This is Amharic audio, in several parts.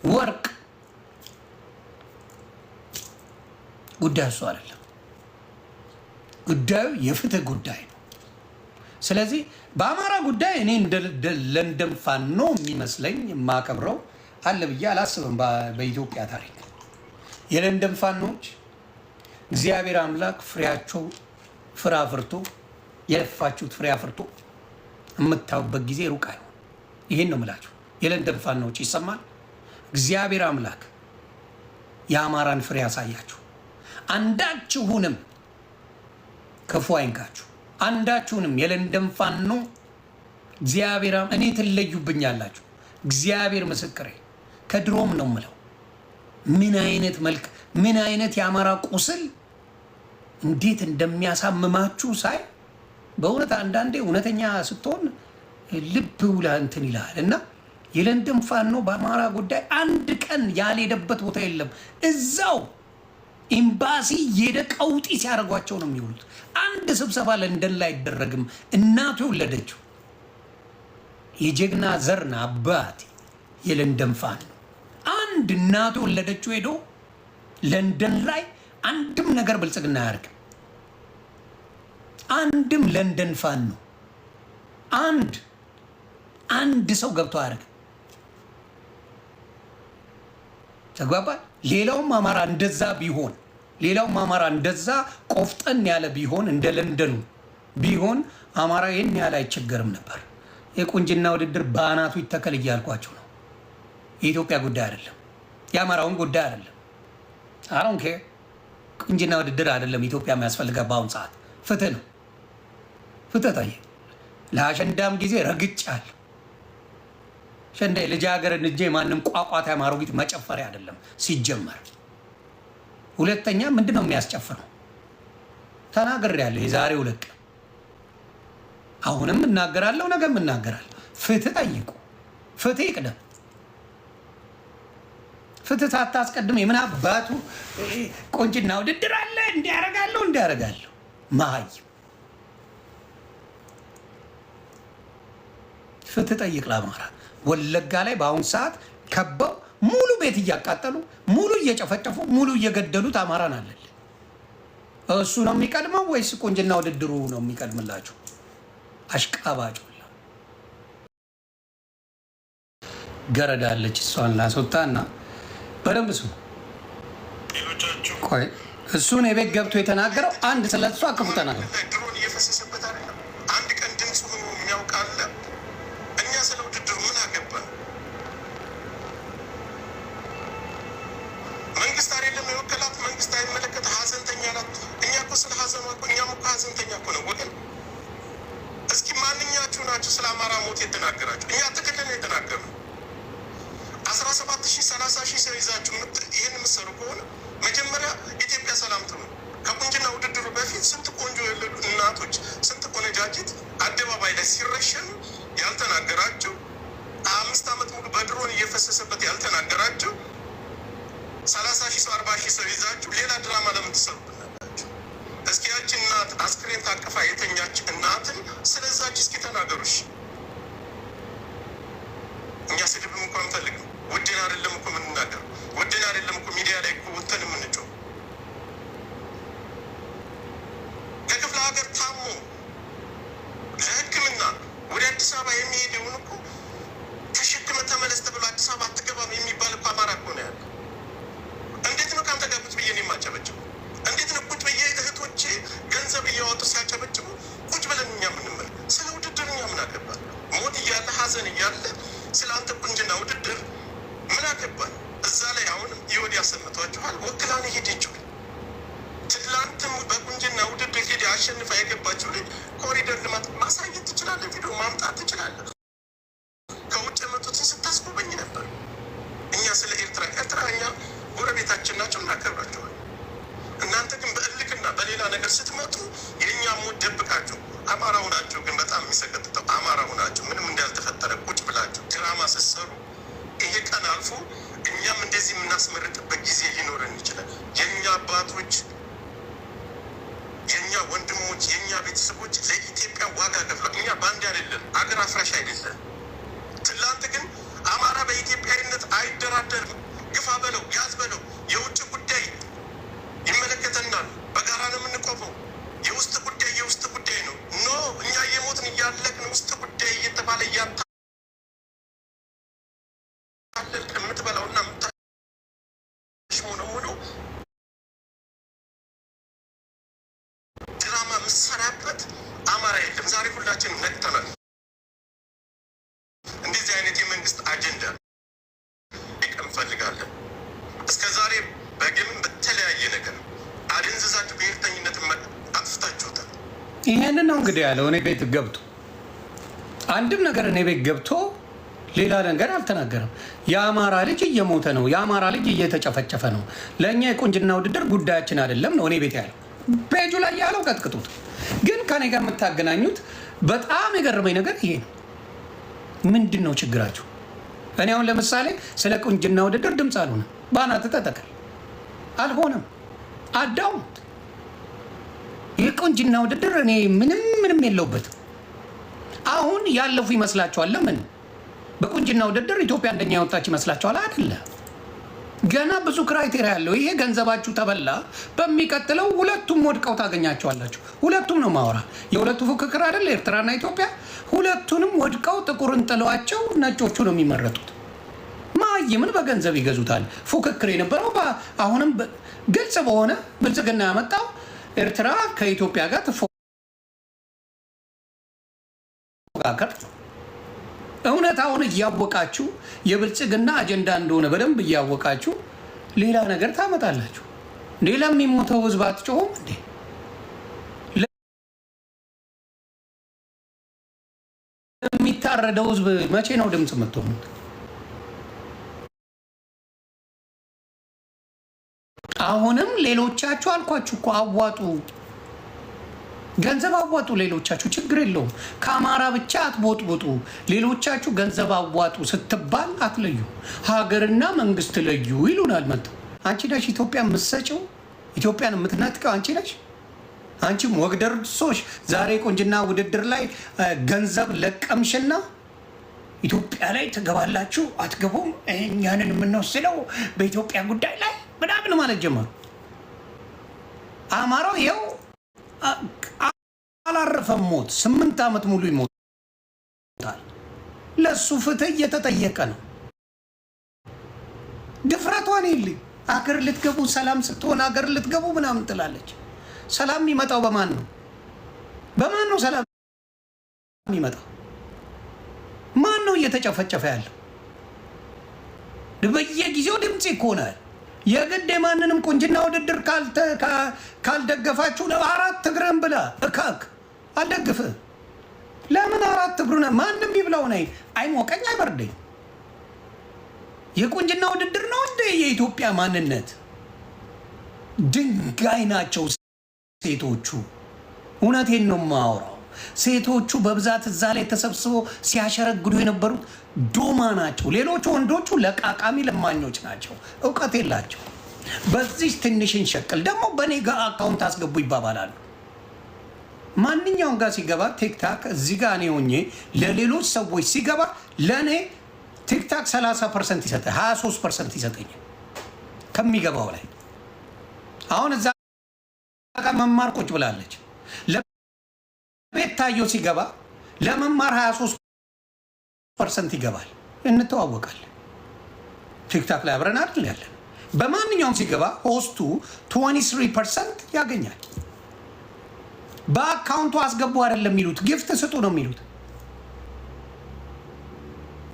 ወርቅ ጉዳዩ እሱ አይደለም። ጉዳዩ የፍትህ ጉዳይ ነው። ስለዚህ በአማራ ጉዳይ እኔ ለንደን ፋኖ የሚመስለኝ የማከብረው አለ ብዬ አላስብም። በኢትዮጵያ ታሪክ የለንደን ፋኖች እግዚአብሔር አምላክ ፍሬያቸው ፍሬ አፍርቶ የለፋችሁት ፍሬ አፍርቶ የምታዩበት ጊዜ ሩቅ አይሆን። ይሄን ነው የምላችሁ። የለንደን ፋኖች ይሰማል። እግዚአብሔር አምላክ የአማራን ፍሬ ያሳያችሁ። አንዳችሁንም ክፉ አይንካችሁ። አንዳችሁንም የለንደን ፋኖ እግዚአብሔር እኔ ትለዩብኛላችሁ። እግዚአብሔር ምስክሬ ከድሮም ነው የምለው። ምን አይነት መልክ ምን አይነት የአማራ ቁስል እንዴት እንደሚያሳምማችሁ ሳይ በእውነት አንዳንዴ እውነተኛ ስትሆን ልብ ውላ እንትን ይልሃል። እና የለንደን ፋኖ በአማራ ጉዳይ አንድ ቀን ያልሄደበት ቦታ የለም። እዛው ኤምባሲ የሄደ ቀውጢ ሲያደርጓቸው ነው የሚውሉት። አንድ ስብሰባ ለንደን ላይ አይደረግም። እናቱ የወለደችው የጀግና ዘርና አባት የለንደን ፋኖ አንድ እናቱ የወለደችው ሄዶ ለንደን ላይ አንድም ነገር ብልጽግና አያደርግም። አንድም ለንደን ፋኖ አንድ ሰው ገብቶ አያደርግም። ተግባባል። ሌላውም አማራ እንደዛ ቢሆን ሌላውም አማራ እንደዛ ቆፍጠን ያለ ቢሆን እንደ ለንደኑ ቢሆን አማራ ይህን ያህል አይቸገርም ነበር። የቁንጅና ውድድር በአናቱ ይተከል እያልኳቸው ነው። የኢትዮጵያ ጉዳይ አይደለም፣ የአማራውን ጉዳይ አይደለም። አሁን ቁንጅና ውድድር አይደለም ኢትዮጵያ የሚያስፈልገው በአሁን ሰዓት ፍትህ ነው። ፍትህ ታየ። ለአሸንዳም ጊዜ ረግጫለሁ። ሸንዳ ልጃገረድ እጄ ማንም ቋቋታ ማሮጊት መጨፈሪያ አይደለም ሲጀመር። ሁለተኛ ምንድነው የሚያስጨፍረው? ተናግሬያለሁ የዛሬ 2 ቀን። አሁንም እናገራለሁ፣ ነገም እናገራለሁ። ፍትህ ጠይቁ። ፍትህ ይቅደም። ፍትህ ሳታስቀድም የምን አባቱ ቁንጅና ውድድር አለ እንዲያረጋለሁ ማይ ፍትህ ጠይቅ ለአማራ። ወለጋ ላይ በአሁን ሰዓት ከበው ሙሉ ቤት እያቃጠሉ ሙሉ እየጨፈጨፉ ሙሉ እየገደሉት አማራን አለል። እሱ ነው የሚቀድመው ወይስ ቁንጅና ውድድሩ ነው የሚቀድምላችሁ? አሽቃባጭ ገረዳለች። እሷን ላስወጣና በደንብ ስሙ። ቆይ እሱን የቤት ገብቶ የተናገረው አንድ ስለ እሷ ክፉ ተናገረ። ድሮን እየፈሰሰበት አይደለም። አንድ ቀን ድምፁ የሚያውቃለ። እኛ ስለ ውድድሩ ምን አገባን? መንግስት አይደለም የወከላት፣ መንግስት አይመለከት፣ ሀዘንተኛ ናት። እኛ እኮ ስለ ሀዘኗ እኮ እኛም እኮ ሀዘንተኛ እኮ ነው ወገን። እስኪ ማንኛችሁ ናችሁ ስለ አማራ ሞት የተናገራችሁ? እኛ ትክክል ነው የተናገርነው። 17,000 30,000 ሰው ይዛችሁ ይህን የምትሰሩ ከሆነ መጀመሪያ ኢትዮጵያ ሰላም ትሆን። ከቁንጅና ውድድሩ በፊት ስንት ቆንጆ የወለዱ እናቶች፣ ስንት ቆነጃጅት አደባባይ ላይ ሲረሸኑ ያልተናገራቸው፣ 5 ዓመት ሙሉ በድሮን እየፈሰሰበት ያልተናገራቸው 30,000 ሰው 40,000 ሰው ይዛችሁ ሌላ ድራማ ለምን ትሰሩብናላችሁ? እስኪ ያቺ እናት አስክሬን ታቅፋ የተኛች እናትን ስለዛች እስኪ ተናገሩሽ። እኛ ስድብም እንኳ እንፈልግ ውድን አይደለም እኮ የምንናገር፣ ውድን አይደለም እኮ ሚዲያ ላይ እኮ ወተን የምንጮህ። ከክፍለ ሀገር ታሞ ለሕክምና ወደ አዲስ አበባ የሚሄደውን እኮ ተሸክመ ተመለስ ተብሎ አዲስ አበባ አትገባም የሚባል እኮ አማራ እኮ ነው ያለ። እንዴት ነው ከአንተ ጋር ቁጭ ብዬ ነው የማጨበጭቡ? እንዴት ነው ቁጭ ብዬ እህቶቼ ገንዘብ እያወጡ ሲያጨበጭቡ ቁጭ ብለን እኛ ምንመል? ስለ ውድድር እኛ ምን አገባል? ሞት እያለ ሀዘን እያለ ስለ አንተ ቁንጅና ውድድር ምን አገባል? እዛ ላይ አሁንም ይወድ ያሰምቷችኋል። ወክላን ሄደችው ትላንትም በቁንጅና ውድድር ሄደ አሸንፋ የገባችው ልጅ ኮሪደር ልማት ማሳየት ትችላለህ፣ ቪዲዮ ማምጣት ትችላለህ። ከውጭ የመጡትን ስታስጎበኝ ነበር። እኛ ስለ ኤርትራ እኛ ጎረቤታችን ናቸው፣ እናከብራቸዋል። እናንተ ግን በእልክና በሌላ ነገር ስትመጡ የእኛ ሞት ደብቃችሁ አማራ ሆናችሁ ግን በጣም የሚሰቀጥጠው አማራ ሆናችሁ ምንም እንዳልተፈጠረ ቁጭ ብላችሁ ድራማ ስትሰሩ ይሄ ቀን አልፎ እኛም እንደዚህ የምናስመርጥበት ጊዜ ሊኖረን ይችላል። የእኛ አባቶች፣ የእኛ ወንድሞች፣ የእኛ ቤተሰቦች ለኢትዮጵያ ዋጋ ከፍለው እኛ ባንድ አይደለም፣ አገር አፍራሽ አይደለም። ትላንት ግን አማራ በኢትዮጵያዊነት አይደራደርም። በለው ያዝ በለው የውጭ ጉዳይ ይመለከተናል። በጋራ ነው የምንቆመው። የውስጥ ጉዳይ የውስጥ ጉዳይ ነው። ኖ እኛ የሞትን እያለቅን ውስጥ ጉዳይ እየተባለ እያታለል የምትበላውና የምታሽሞነሙነው ድራማ ምሰራበት አማራ የለም። ዛሬ ሁላችንም ነቅተናል። እንደዚህ አይነት የመንግስት አጀንዳ እንፈልጋለን። እስከ ዛሬ በግምም በተለያየ ነገር አደንዝዛችሁ ብሔርተኝነት አጥፍታችሁታል። ይሄንን ነው እንግዲህ ያለው። እኔ ቤት ገብቶ አንድም ነገር እኔ ቤት ገብቶ ሌላ ነገር አልተናገረም። የአማራ ልጅ እየሞተ ነው፣ የአማራ ልጅ እየተጨፈጨፈ ነው፣ ለእኛ የቁንጅና ውድድር ጉዳያችን አይደለም ነው እኔ ቤት ያለው። ፔጁ ላይ ያለው ቀጥቅጡት። ግን ከኔ ጋር የምታገናኙት በጣም የገረመኝ ነገር ይሄ ነው። ምንድን ነው ችግራችሁ? እኔ አሁን ለምሳሌ ስለ ቁንጅና ውድድር ድምፅ አልሆነም። ባናት ተተከል አልሆነም። አዳውት የቁንጅና ውድድር እኔ ምንም የለውበትም። አሁን ያለፉ ይመስላችኋል? ለምን በቁንጅና ውድድር ኢትዮጵያ አንደኛ ያወጣች ይመስላችኋል? አይደለ። ገና ብዙ ክራይቴሪያ ያለው ይሄ ገንዘባችሁ ተበላ። በሚቀጥለው ሁለቱም ወድቀው ታገኛቸዋላችሁ። ሁለቱም ነው ማወራ። የሁለቱ ፉክክር አይደለ ኤርትራና ኢትዮጵያ። ሁለቱንም ወድቀው ጥቁርን ጥለዋቸው ነጮቹ ነው የሚመረጡት። ማይምን በገንዘብ ይገዙታል። ፉክክር የነበረው አሁንም ግልጽ በሆነ ብልጽግና ያመጣው ኤርትራ ከኢትዮጵያ ጋር ትፎካከር። እውነታውን እያወቃችሁ የብልጽግና አጀንዳ እንደሆነ በደንብ እያወቃችሁ ሌላ ነገር ታመጣላችሁ። ሌላ የሚሞተው ህዝብ አትጮሁም እንዴ? የሚታረደው ህዝብ መቼ ነው ድምፅ የምትሆኑት? አሁንም ሌሎቻችሁ አልኳችሁ እኮ አዋጡ፣ ገንዘብ አዋጡ። ሌሎቻችሁ ችግር የለውም። ከአማራ ብቻ አትቦጥቦጡ። ሌሎቻችሁ ገንዘብ አዋጡ ስትባል አትለዩ። ሀገርና መንግስት ለዩ ይሉናል መጥተው። አንቺ ነሽ ኢትዮጵያ የምትሰጪው፣ ኢትዮጵያን የምትነጥቀው አንቺ ነሽ። አንቺም ወግ ደርሶሽ ዛሬ ቁንጅና ውድድር ላይ ገንዘብ ለቀምሽና ኢትዮጵያ ላይ ትገባላችሁ አትገቡም፣ እኛንን የምንወስነው በኢትዮጵያ ጉዳይ ላይ ምናምን ማለት ጀመሩ። አማራው ይኸው አላረፈም። ሞት 8 ዓመት ሙሉ ይሞታል። ለሱ ፍትህ እየተጠየቀ ነው። ድፍረቷን የለኝ። አገር ልትገቡ ሰላም ስትሆን አገር ልትገቡ ምናምን ትላለች። ሰላም የሚመጣው በማን ነው? በማን ነው ሰላም የሚመጣው? ማን ነው እየተጨፈጨፈ ያለው? በየጊዜው ድምፅ ይኮናል። የግድ የማንንም ቁንጅና ውድድር ካልደገፋችሁ አራት እግርን ብላ እካክ አልደግፍ። ለምን አራት እግሩን? ማንም ይብላው ነይ አይሞቀኝ አይበርደኝ። የቁንጅና ውድድር ነው እንደ የኢትዮጵያ ማንነት። ድንጋይ ናቸው ሴቶቹ። እውነቴን ነው የማወራው። ሴቶቹ በብዛት እዛ ላይ ተሰብስበው ሲያሸረግዱ የነበሩት ዶማ ናቸው። ሌሎቹ ወንዶቹ ለቃቃሚ ለማኞች ናቸው፣ እውቀት የላቸው። በዚህ ትንሽን ሸቅል ደግሞ በእኔ ጋር አካውንት አስገቡ ይባባላሉ። ማንኛውም ጋር ሲገባ ቲክታክ እዚህ ጋር እኔ ሆኜ ለሌሎች ሰዎች ሲገባ ለእኔ ቲክታክ 30% ይሰጠ 23% ይሰጠኛል ከሚገባው ላይ። አሁን እዛ ጋር መማር ቁጭ ብላለች። ቤት ታየው ሲገባ ለመማር 23% ይገባል። እንተዋወቃለን። ቲክታክ ላይ አብረን አይደል ያለን። በማንኛውም ሲገባ ሆስቱ 23% ያገኛል። በአካውንቱ አስገቡ አይደለም የሚሉት፣ ጊፍት ስጡ ነው የሚሉት።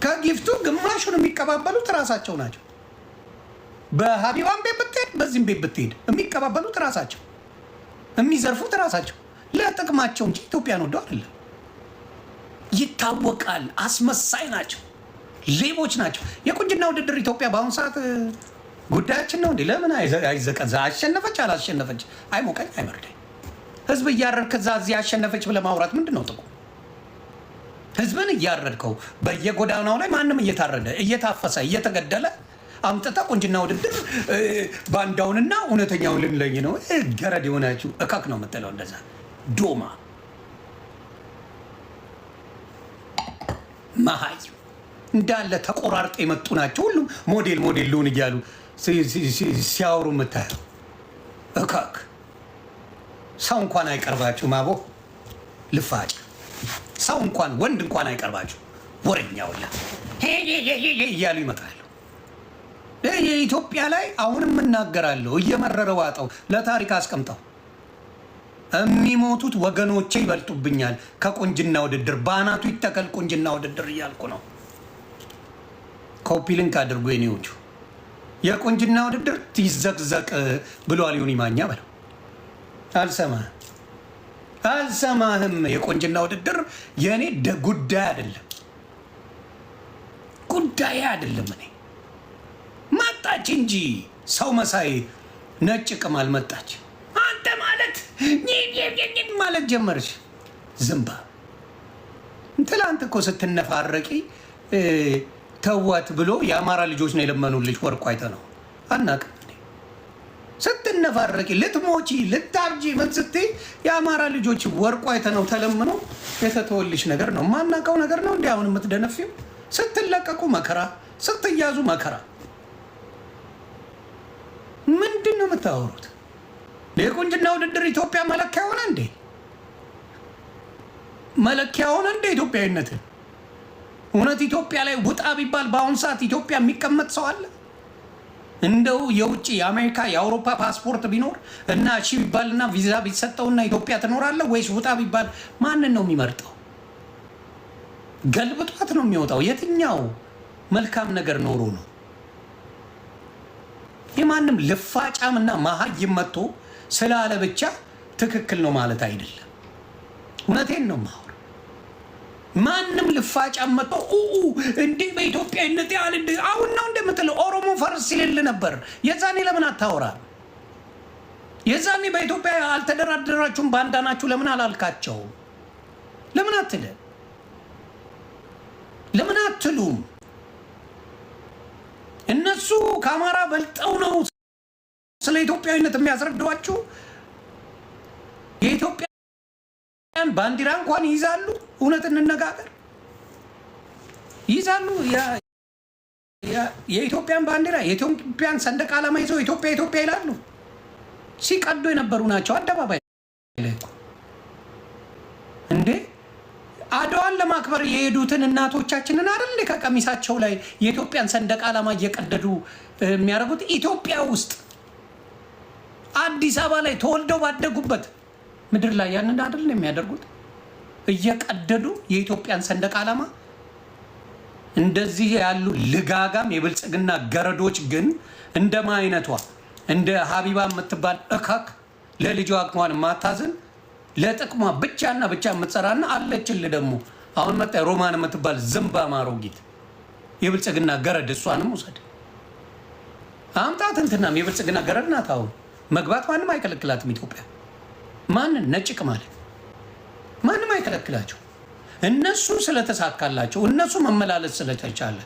ከጊፍቱ ግማሹን የሚቀባበሉት ራሳቸው ናቸው። በሀቢባን ቤት ብትሄድ፣ በዚህም ቤት ብትሄድ የሚቀባበሉት ራሳቸው፣ የሚዘርፉት ራሳቸው ለጥቅማቸው እንጂ ኢትዮጵያን ወደው አይደለም። ይታወቃል። አስመሳይ ናቸው፣ ሌቦች ናቸው። የቁንጅና ውድድር ኢትዮጵያ በአሁኑ ሰዓት ጉዳያችን ነው እንዴ? ለምን አይዘቀዘ? አሸነፈች አላሸነፈች አይሞቀኝ አይመርደኝ። ህዝብ እያረድክ እዛ እዚህ አሸነፈች ብለህ ማውራት ምንድን ነው ጥቅሙ? ህዝብን እያረድከው በየጎዳናው ላይ ማንም እየታረደ እየታፈሰ እየተገደለ አምጥተህ ቁንጅና ውድድር ባንዳውንና እውነተኛውን ልንለይ ነው። ገረድ የሆናችሁ እካክ ነው የምትለው እንደዛ ዶማ መሀይ እንዳለ ተቆራርጠ የመጡ ናቸው። ሁሉም ሞዴል ሉን እያሉ ሲያወሩ የምታየው እካክ ሰው እንኳን አይቀርባችሁ። ማቦ ልፋጭ ሰው እንኳን ወንድ እንኳን አይቀርባችሁ። ወረኛውላ እያሉ ይመጣሉ። የኢትዮጵያ ላይ አሁንም እናገራለሁ፣ እየመረረ ዋጠው ለታሪክ አስቀምጠው። የሚሞቱት ወገኖቼ ይበልጡብኛል ከቁንጅና ውድድር። በአናቱ ይተከል ቁንጅና ውድድር እያልኩ ነው። ኮፒ ሊንክ አድርጎ የኔዎቹ የቁንጅና ውድድር ይዘቅዘቅ ብሏል ዮኒ ማኛ በለው። አልሰማህም። የቁንጅና ውድድር የእኔ ጉዳይ አይደለም፣ ጉዳይ አይደለም። እኔ መጣች እንጂ ሰው መሳይ ነጭ ቅማል መጣች። አንተ ማለት ማለት ጀመረች። ዝምባ ትላንት እኮ ስትነፋረቂ ተዋት ብሎ የአማራ ልጆች ነው የለመኑልሽ። ወርቁ አይተ ነው አናውቅም። ስትነፋረቂ ልትሞቺ ልታብጂ ምን ስትይ የአማራ ልጆች ወርቁ አይተ ነው ተለምኖ የተተወልሽ ነገር ነው። ማናውቀው ነገር ነው። እንዲ አሁን የምትደነፊው ስትለቀቁ መከራ፣ ስትያዙ መከራ። ምንድን ነው የምታወሩት? የቁንጅና ውድድር ኢትዮጵያ መለኪያ ሆነ እንዴ? መለኪያ ሆነ እንዴ ኢትዮጵያዊነትን? እውነት ኢትዮጵያ ላይ ውጣ ቢባል በአሁኑ ሰዓት ኢትዮጵያ የሚቀመጥ ሰው አለ? እንደው የውጭ የአሜሪካ የአውሮፓ ፓስፖርት ቢኖር እና እሺ ቢባልና ቪዛ ቢሰጠውና ኢትዮጵያ ትኖራለህ ወይስ ውጣ ቢባል ማንን ነው የሚመርጠው? ገልብጧት ነው የሚወጣው። የትኛው መልካም ነገር ኖሮ ነው? የማንም ልፋጫምና መሀይም መጥቶ ስላለ ብቻ ትክክል ነው ማለት አይደለም። እውነቴን ነው ማወር። ማንም ልፋጫም መጥቶ እንዲህ በኢትዮጵያዊነት ያህል አሁን ነው እንደምትለው ኦሮሞ ፈርስ ሲልል ነበር። የዛኔ ለምን አታወራ? የዛኔ በኢትዮጵያ አልተደራደራችሁም ባንዳ ናችሁ ለምን አላልካቸው? ለምን አትለ ለምን አትሉም? እነሱ ከአማራ በልጠው ነው ስለ ኢትዮጵያዊነት የሚያስረዷችሁ። የኢትዮጵያን ባንዲራ እንኳን ይይዛሉ። እውነት እንነጋገር፣ ይይዛሉ። የኢትዮጵያን ባንዲራ የኢትዮጵያን ሰንደቅ ዓላማ ይዘው ኢትዮጵያ ይላሉ። ሲቀዱ የነበሩ ናቸው አደባባይ ላይ እንዴ። አድዋን ለማክበር የሄዱትን እናቶቻችንን አይደል ከቀሚሳቸው ላይ የኢትዮጵያን ሰንደቅ ዓላማ እየቀደዱ የሚያደርጉት? ኢትዮጵያ ውስጥ አዲስ አበባ ላይ ተወልደው ባደጉበት ምድር ላይ ያንን አይደል የሚያደርጉት? እየቀደዱ የኢትዮጵያን ሰንደቅ ዓላማ። እንደዚህ ያሉ ልጋጋም የብልጽግና ገረዶች ግን እንደማ አይነቷ እንደ ሀቢባ የምትባል እካክ ለልጇ አቅሟን ማታዝን ለጥቅሟ ብቻና ብቻ የምትሰራና አለችልህ ደግሞ አሁን መጣ ሮማን የምትባል ዝምባ ማሮጊት የብልጽግና ገረድ። እሷንም ውሰድ አምጣት። እንትናም የብልጽግና ገረድ ናት። አሁን መግባት ማንም አይከለክላትም ኢትዮጵያ። ማንን ነጭቅ ማለት ማንም አይከለክላቸው። እነሱ ስለተሳካላቸው፣ እነሱ መመላለስ ስለተቻለ፣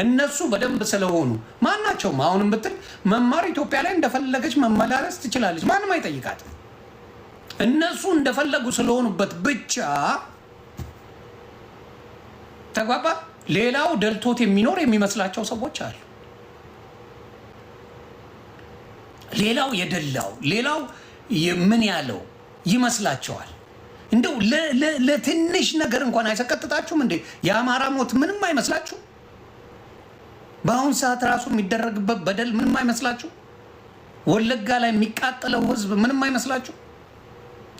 እነሱ በደንብ ስለሆኑ ማናቸውም አሁንም ብትል መማር ኢትዮጵያ ላይ እንደፈለገች መመላለስ ትችላለች። ማንም አይጠይቃትም። እነሱ እንደፈለጉ ስለሆኑበት ብቻ ተግባባ። ሌላው ደልቶት የሚኖር የሚመስላቸው ሰዎች አሉ። ሌላው የደላው ሌላው ምን ያለው ይመስላቸዋል። እንደው ለትንሽ ነገር እንኳን አይሰቀጥጣችሁም እንዴ? የአማራ ሞት ምንም አይመስላችሁ? በአሁን ሰዓት ራሱ የሚደረግበት በደል ምንም አይመስላችሁ? ወለጋ ላይ የሚቃጠለው ህዝብ ምንም አይመስላችሁ?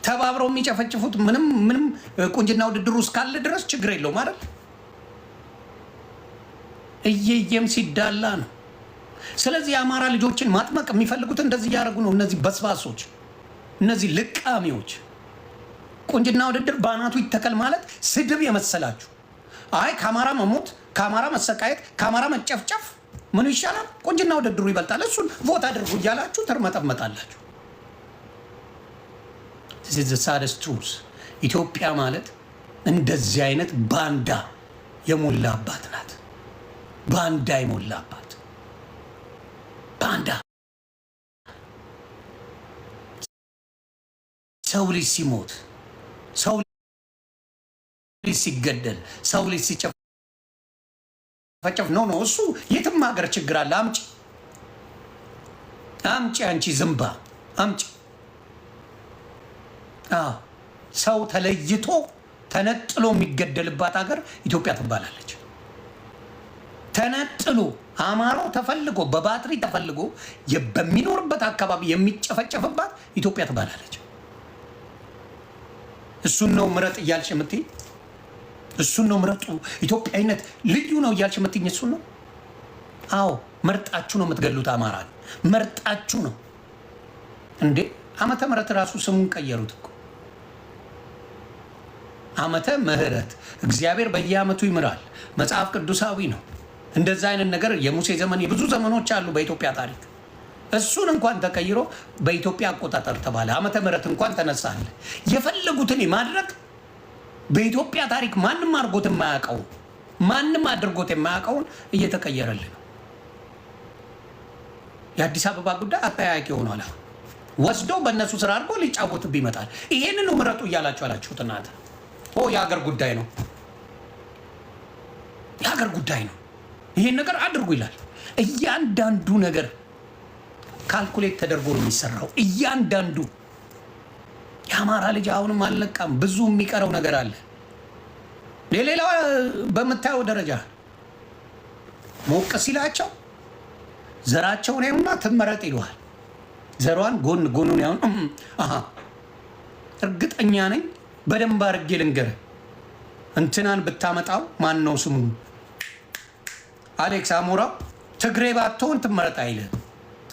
ተባብረው የሚጨፈጭፉት ምንም ቁንጅና ውድድሩ እስካለ ድረስ ችግር የለውም አይደል? እየየም ሲዳላ ነው። ስለዚህ የአማራ ልጆችን ማጥመቅ የሚፈልጉት እንደዚህ እያደረጉ ነው። እነዚህ በስባሶች፣ እነዚህ ልቃሚዎች ቁንጅና ውድድር በአናቱ ይተከል ማለት ስድብ የመሰላችሁ። አይ ከአማራ መሞት፣ ከአማራ መሰቃየት፣ ከአማራ መጨፍጨፍ ምኑ ይሻላል? ቁንጅና ውድድሩ ይበልጣል። እሱን ቮት አድርጉ እያላችሁ ተርመጠመጣላችሁ። ሳደስ ትሩስ ኢትዮጵያ ማለት እንደዚህ አይነት ባንዳ የሞላባት ናት። ባንዳ የሞላባት ባንዳ። ሰው ልጅ ሲሞት፣ ሰው ልጅ ሲገደል፣ ሰው ልጅ ሲጨፍ የሚጨፈጨፍ ነው። እሱ የትም ሀገር ችግር አለ። አምጪ አንቺ ዝምባ አምጪ። ሰው ተለይቶ ተነጥሎ የሚገደልባት ሀገር ኢትዮጵያ ትባላለች። ተነጥሎ አማራው ተፈልጎ በባትሪ ተፈልጎ በሚኖርበት አካባቢ የሚጨፈጨፍባት ኢትዮጵያ ትባላለች። እሱን ነው ምረጥ እያልሽ የምትይ? እሱን ነው ምረጡ፣ ኢትዮጵያዊነት ልዩ ነው እያልሽ የምትይኝ እሱን ነው? አዎ መርጣችሁ ነው የምትገሉት። አማራን መርጣችሁ ነው እንዴ? ዓመተ ምህረት ራሱ ስሙን ቀየሩት እኮ። ዓመተ ምህረት እግዚአብሔር በየዓመቱ ይምራል። መጽሐፍ ቅዱሳዊ ነው። እንደዛ አይነት ነገር የሙሴ ዘመን የብዙ ዘመኖች አሉ በኢትዮጵያ ታሪክ። እሱን እንኳን ተቀይሮ በኢትዮጵያ አቆጣጠር ተባለ። ዓመተ ምህረት እንኳን ተነሳለ። የፈለጉትን ማድረግ በኢትዮጵያ ታሪክ ማንም አድርጎት የማያውቀውን ማንም አድርጎት የማያውቀውን እየተቀየረልን ነው። የአዲስ አበባ ጉዳይ አጠያያቂ ሆኗል። ወስደው በእነሱ ስራ አድርጎ ሊጫወትብ ይመጣል። ይሄንን ምረጡ እያላችሁ አላችሁት እናንተ። የሀገር ጉዳይ ነው፣ የሀገር ጉዳይ ነው። ይሄን ነገር አድርጉ ይላል። እያንዳንዱ ነገር ካልኩሌት ተደርጎ ነው የሚሰራው። እያንዳንዱ የአማራ ልጅ አሁንም አልነቃም። ብዙ የሚቀረው ነገር አለ። ሌላ በምታየው ደረጃ ሞቅ ሲላቸው ዘራቸውን ያዩና ትመረጥ ይለዋል። ዘሯን ጎኑን ያዩን። እርግጠኛ ነኝ በደንብ አድርጌ ልንገርህ፣ እንትናን ብታመጣው ማን ነው ስሙ? አሌክስ አሞራው ትግሬ ባትሆን ትመረጥ አይልህ።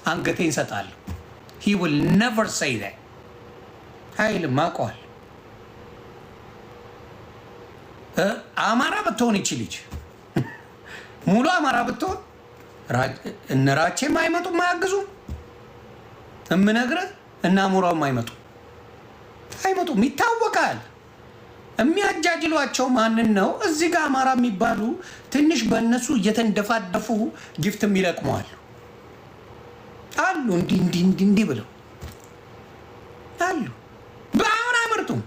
አንገቴን እሰጣለሁ። he will never say that አይልም። አውቀዋል። አማራ ብትሆን ይቺ ልጅ ሙሉ አማራ ብትሆን እነ ራቼም አይመጡም፣ አያግዙም። እምነግርህ እና አሞራውም አይመጡም። ይታወቃል። የሚያጃጅሏቸው ማንን ነው? እዚህ ጋር አማራ የሚባሉ ትንሽ በእነሱ እየተንደፋደፉ ጊፍት የሚለቅመዋል አሉ። እንዲህ ብለው አሉ። በአሁን አይመርጡም።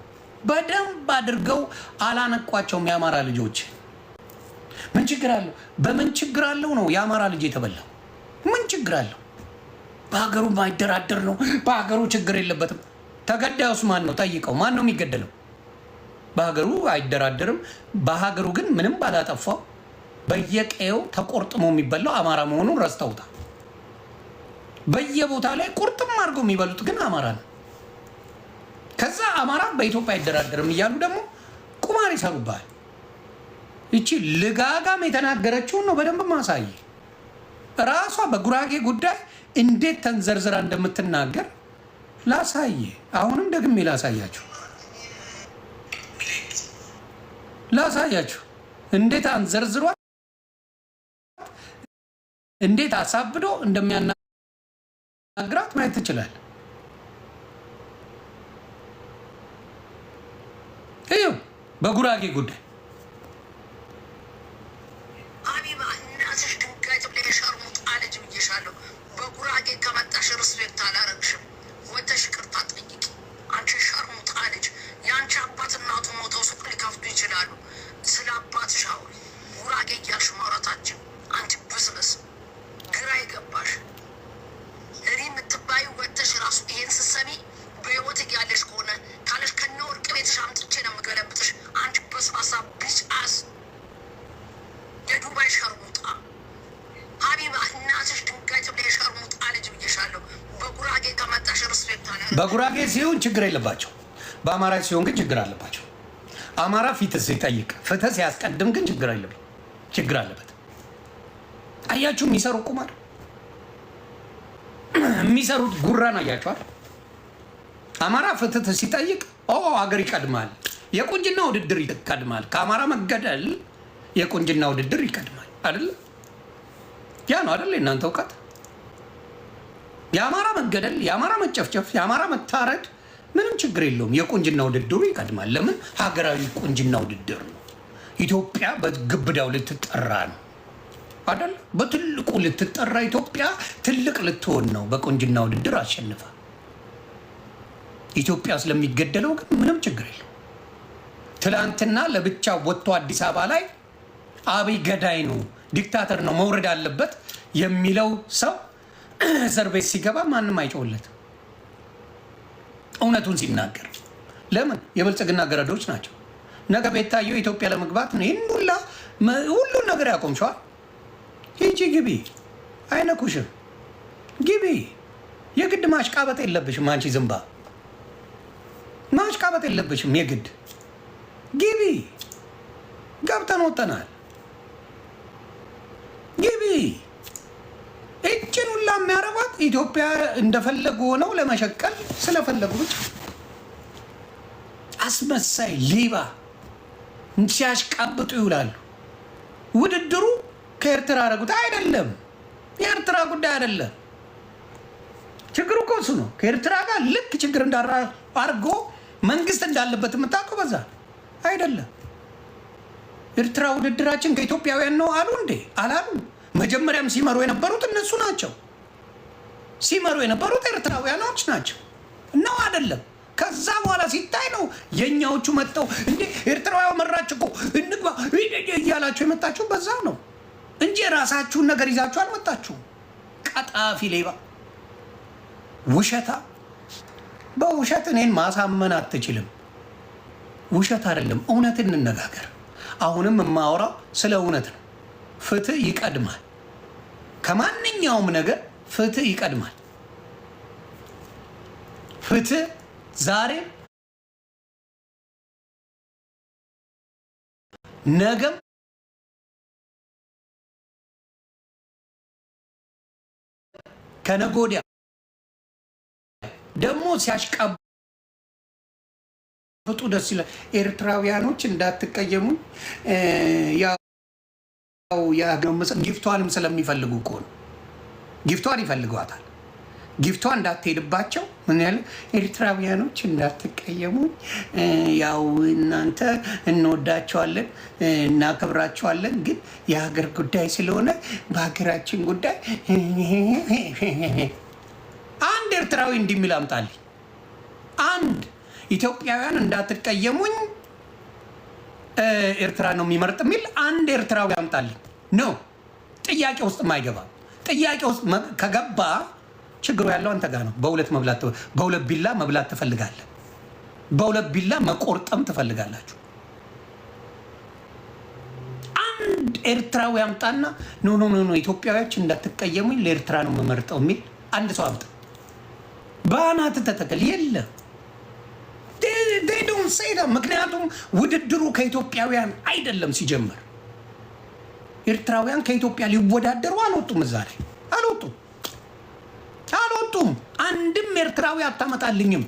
በደንብ አድርገው አላነቋቸውም። የአማራ ልጆች ምን ችግር አለው? በምን ችግር አለው ነው የአማራ ልጅ የተበላው? ምን ችግር አለው? በሀገሩ ማይደራደር ነው። በሀገሩ ችግር የለበትም። ተገዳዩስ ማን ነው? ጠይቀው። ማን ነው የሚገደለው? በሀገሩ አይደራደርም። በሀገሩ ግን ምንም ባላጠፋው በየቀየው ተቆርጥሞ የሚበላው አማራ መሆኑን ረስተውታል። በየቦታ ላይ ቁርጥም አድርገው የሚበሉት ግን አማራ ነው። ከዛ አማራ በኢትዮጵያ አይደራደርም እያሉ ደግሞ ቁማር ይሰሩባል። ይቺ ልጋጋም የተናገረችውን ነው በደንብ ማሳይ። ራሷ በጉራጌ ጉዳይ እንዴት ተንዘርዝራ እንደምትናገር ላሳይ። አሁንም ደግሜ ላሳያችሁ እንዴት አንዘርዝሯት፣ እንዴት አሳብዶ እንደሚያናግራት ማየት ትችላል። ይኸው በጉራጌ ጉዳይ ሀቢባ እናትሽ ድንጋይ ብላ የሸርሙጥ አለች ብዬሻለሁ። በጉራጌ ከመጣሽ ርስፔክት አላረግሽም። ወተሽ ይቅርታ ጠይቂ። አንቺ ሸርሙጥ አለች። የአንቺ አባት እናቱ ሞተው ሱቅ ሊከፍቱ ይችላሉ። ስለ አባትሽ አውሪ። ጉራጌ እያልሽ ማውራታችን አንቺ ብስብስ ግራ ይገባሽ። እኔ የምትባዩ ወተሽ ራሱ ይሄን ስትሰሚ በህይወት እያለሽ ከሆነ ካለሽ ከነ ወርቅ ቤትሽ አምጥቼ ነው የምገለብጥሽ። አንቺ በስባሳ ቢጭ አስ የዱባይ ሸርሙጣ ሀቢባ እናትሽ ድንጋይ ብላ የሸርሙጣ ልጅ ብዬሻለሁ። በጉራጌ ከመጣሽ ርስፔክት አለ። በጉራጌ ሲሆን ችግር የለባቸው፣ በአማራ ሲሆን ግን ችግር አለባቸው። አማራ ፍትህ ሲጠይቅ ፍትህ ሲያስቀድም ግን ችግር አለበት። አያችሁ፣ የሚሰሩ ቁማር የሚሰሩት ጉራን አያችኋል። አማራ ፍትህ ሲጠይቅ ሀገር ይቀድማል፣ የቁንጅና ውድድር ይቀድማል። ከአማራ መገደል የቁንጅና ውድድር ይቀድማል። አይደለ? ያ ነው አይደለ? እናንተ እውቀት የአማራ መገደል፣ የአማራ መጨፍጨፍ፣ የአማራ መታረድ ምንም ችግር የለውም። የቁንጅና ውድድሩ ይቀድማል። ለምን? ሀገራዊ ቁንጅና ውድድር ነው። ኢትዮጵያ በግብዳው ልትጠራ ነው አይደል? በትልቁ ልትጠራ ኢትዮጵያ ትልቅ ልትሆን ነው። በቁንጅና ውድድር አሸንፋ ኢትዮጵያ ስለሚገደለው ግን ምንም ችግር የለው። ትላንትና ለብቻ ወጥቶ አዲስ አበባ ላይ አብይ ገዳይ ነው ዲክታተር ነው መውረድ አለበት የሚለው ሰው እስር ቤት ሲገባ ማንም አይጮህለትም። እውነቱን ሲናገር ለምን? የብልጽግና ገረዶች ናቸው። ነገ ቤታየው ኢትዮጵያ ለመግባት ነው ይህን ሁሉን ነገር ያቆምሸዋል። ሂጂ ግቢ፣ አይነኩሽም። ግቢ። የግድ ማሽቃበጥ የለብሽም። አንቺ ዝምባ ማሽቃበጥ የለብሽም የግድ ግቢ። ገብተን ወጠናል። ግቢ። እችን ሁላ የሚያረጓት ኢትዮጵያ እንደፈለጉ ሆነው ለመሸቀል ስለፈለጉ ብቻ። አስመሳይ ሌባ ሲያሽቃብጡ ይውላሉ። ውድድሩ ከኤርትራ አረጉት አይደለም። የኤርትራ ጉዳይ አይደለም። ችግሩ እኮ እሱ ነው። ከኤርትራ ጋር ልክ ችግር እንዳራ አድርጎ መንግስት እንዳለበት የምታውቀው በዛ አይደለም። ኤርትራ ውድድራችን ከኢትዮጵያውያን ነው አሉ እንዴ? አላሉ። መጀመሪያም ሲመሩ የነበሩት እነሱ ናቸው። ሲመሩ የነበሩት ኤርትራውያኖች ናቸው ነው አይደለም? ከዛ በኋላ ሲታይ ነው የኛዎቹ መጥተው እንዴ ኤርትራውያን መራች እኮ እንግባ እያላችሁ የመጣችሁ በዛ ነው እንጂ ራሳችሁን ነገር ይዛችሁ አልመጣችሁም። ቀጣፊ ሌባ፣ ውሸታ። በውሸት እኔን ማሳመን አትችልም። ውሸት አይደለም፣ እውነት እንነጋገር። አሁንም የማወራው ስለ እውነት ነው። ፍትህ ይቀድማል። ከማንኛውም ነገር ፍትህ ይቀድማል። ፍትህ ዛሬ ነገም ከነገ ወዲያ ደግሞ ሲያሽቃብጡ ደስ ይላል። ኤርትራውያኖች እንዳትቀየሙኝ፣ ጊፍቷንም ስለሚፈልጉ እኮ ነው። ጊፍቷን ይፈልጓታል። ጊፍቷ እንዳትሄድባቸው ምን ያለ ኤርትራውያኖች እንዳትቀየሙኝ፣ ያው እናንተ እንወዳቸዋለን እናከብራቸዋለን፣ ግን የሀገር ጉዳይ ስለሆነ በሀገራችን ጉዳይ አንድ ኤርትራዊ እንዲሚል አምጣልኝ። አንድ ኢትዮጵያውያን እንዳትቀየሙኝ ኤርትራ ነው የሚመርጥ የሚል አንድ ኤርትራዊ አምጣልኝ። ነው ጥያቄ ውስጥ አይገባም። ጥያቄ ውስጥ ከገባ ችግሩ ያለው አንተ ጋር ነው። በሁለት ቢላ መብላት ትፈልጋለህ። በሁለት ቢላ መቆርጠም ትፈልጋላችሁ። አንድ ኤርትራዊ አምጣና ኖ ኢትዮጵያውያን እንዳትቀየሙኝ ለኤርትራ ነው የምመርጠው የሚል አንድ ሰው አምጣ። በአናት ተተከል። የለም ዴዶን ሴዳ። ምክንያቱም ውድድሩ ከኢትዮጵያውያን አይደለም ሲጀመር። ኤርትራውያን ከኢትዮጵያ ሊወዳደሩ አልወጡም። እዛ ላይ አልወጡም። አንድም ኤርትራዊ አታመጣልኝም።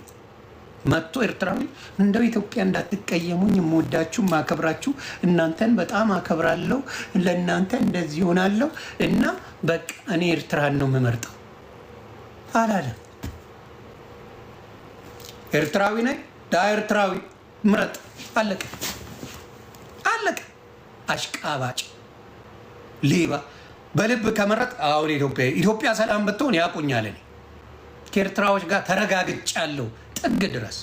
መጥቶ ኤርትራዊ እንደው ኢትዮጵያ እንዳትቀየሙኝ፣ የምወዳችሁ ማከብራችሁ፣ እናንተን በጣም አከብራለሁ፣ ለእናንተ እንደዚህ ይሆናለሁ እና በቃ እኔ ኤርትራን ነው የምመርጠው አላለም። ኤርትራዊ ነኝ ኤርትራዊ ምረጥ። አለቀ። አሽቃባጭ ሌባ። በልብ ከመረጥ አሁን ኢትዮጵያ ሰላም ብትሆን ያቁኛል። እኔ ከኤርትራዎች ጋር ተረጋግጫለሁ ጥግ ድረስ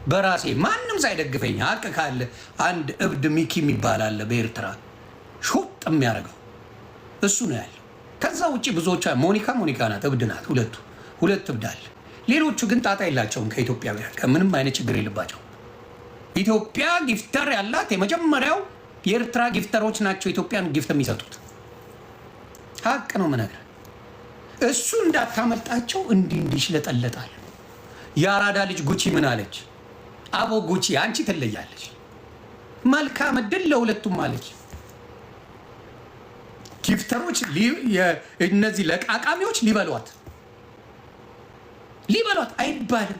በራሴ ማንም ሳይደግፈኝ። ሀቅ ካለ አንድ እብድ ሚኪ የሚባል አለ በኤርትራ ሾጥ የሚያደርገው እሱ ነው ያለው። ከዛ ውጭ ብዙዎቿ ሞኒካ ናት፣ እብድ ናት። ሁለት እብድ አለ። ሌሎቹ ግን ጣጣ የላቸውም ከኢትዮጵያውያን ከምንም አይነት ችግር የለባቸው። ኢትዮጵያ ጊፍተር ያላት የመጀመሪያው የኤርትራ ጊፍተሮች ናቸው ኢትዮጵያን ጊፍት የሚሰጡት። ሀቅ ነው የምነግርህ። እሱ እንዳታመልጣቸው እንዲህ ይሽለጠለጣል። የአራዳ ልጅ ጉቺ ምን አለች? አቦ ጉቺ አንቺ ትለያለች፣ መልካም እድል ለሁለቱም አለች። ጊፍተሮች እነዚህ ለቃቃሚዎች ሊበሏት አይባልም።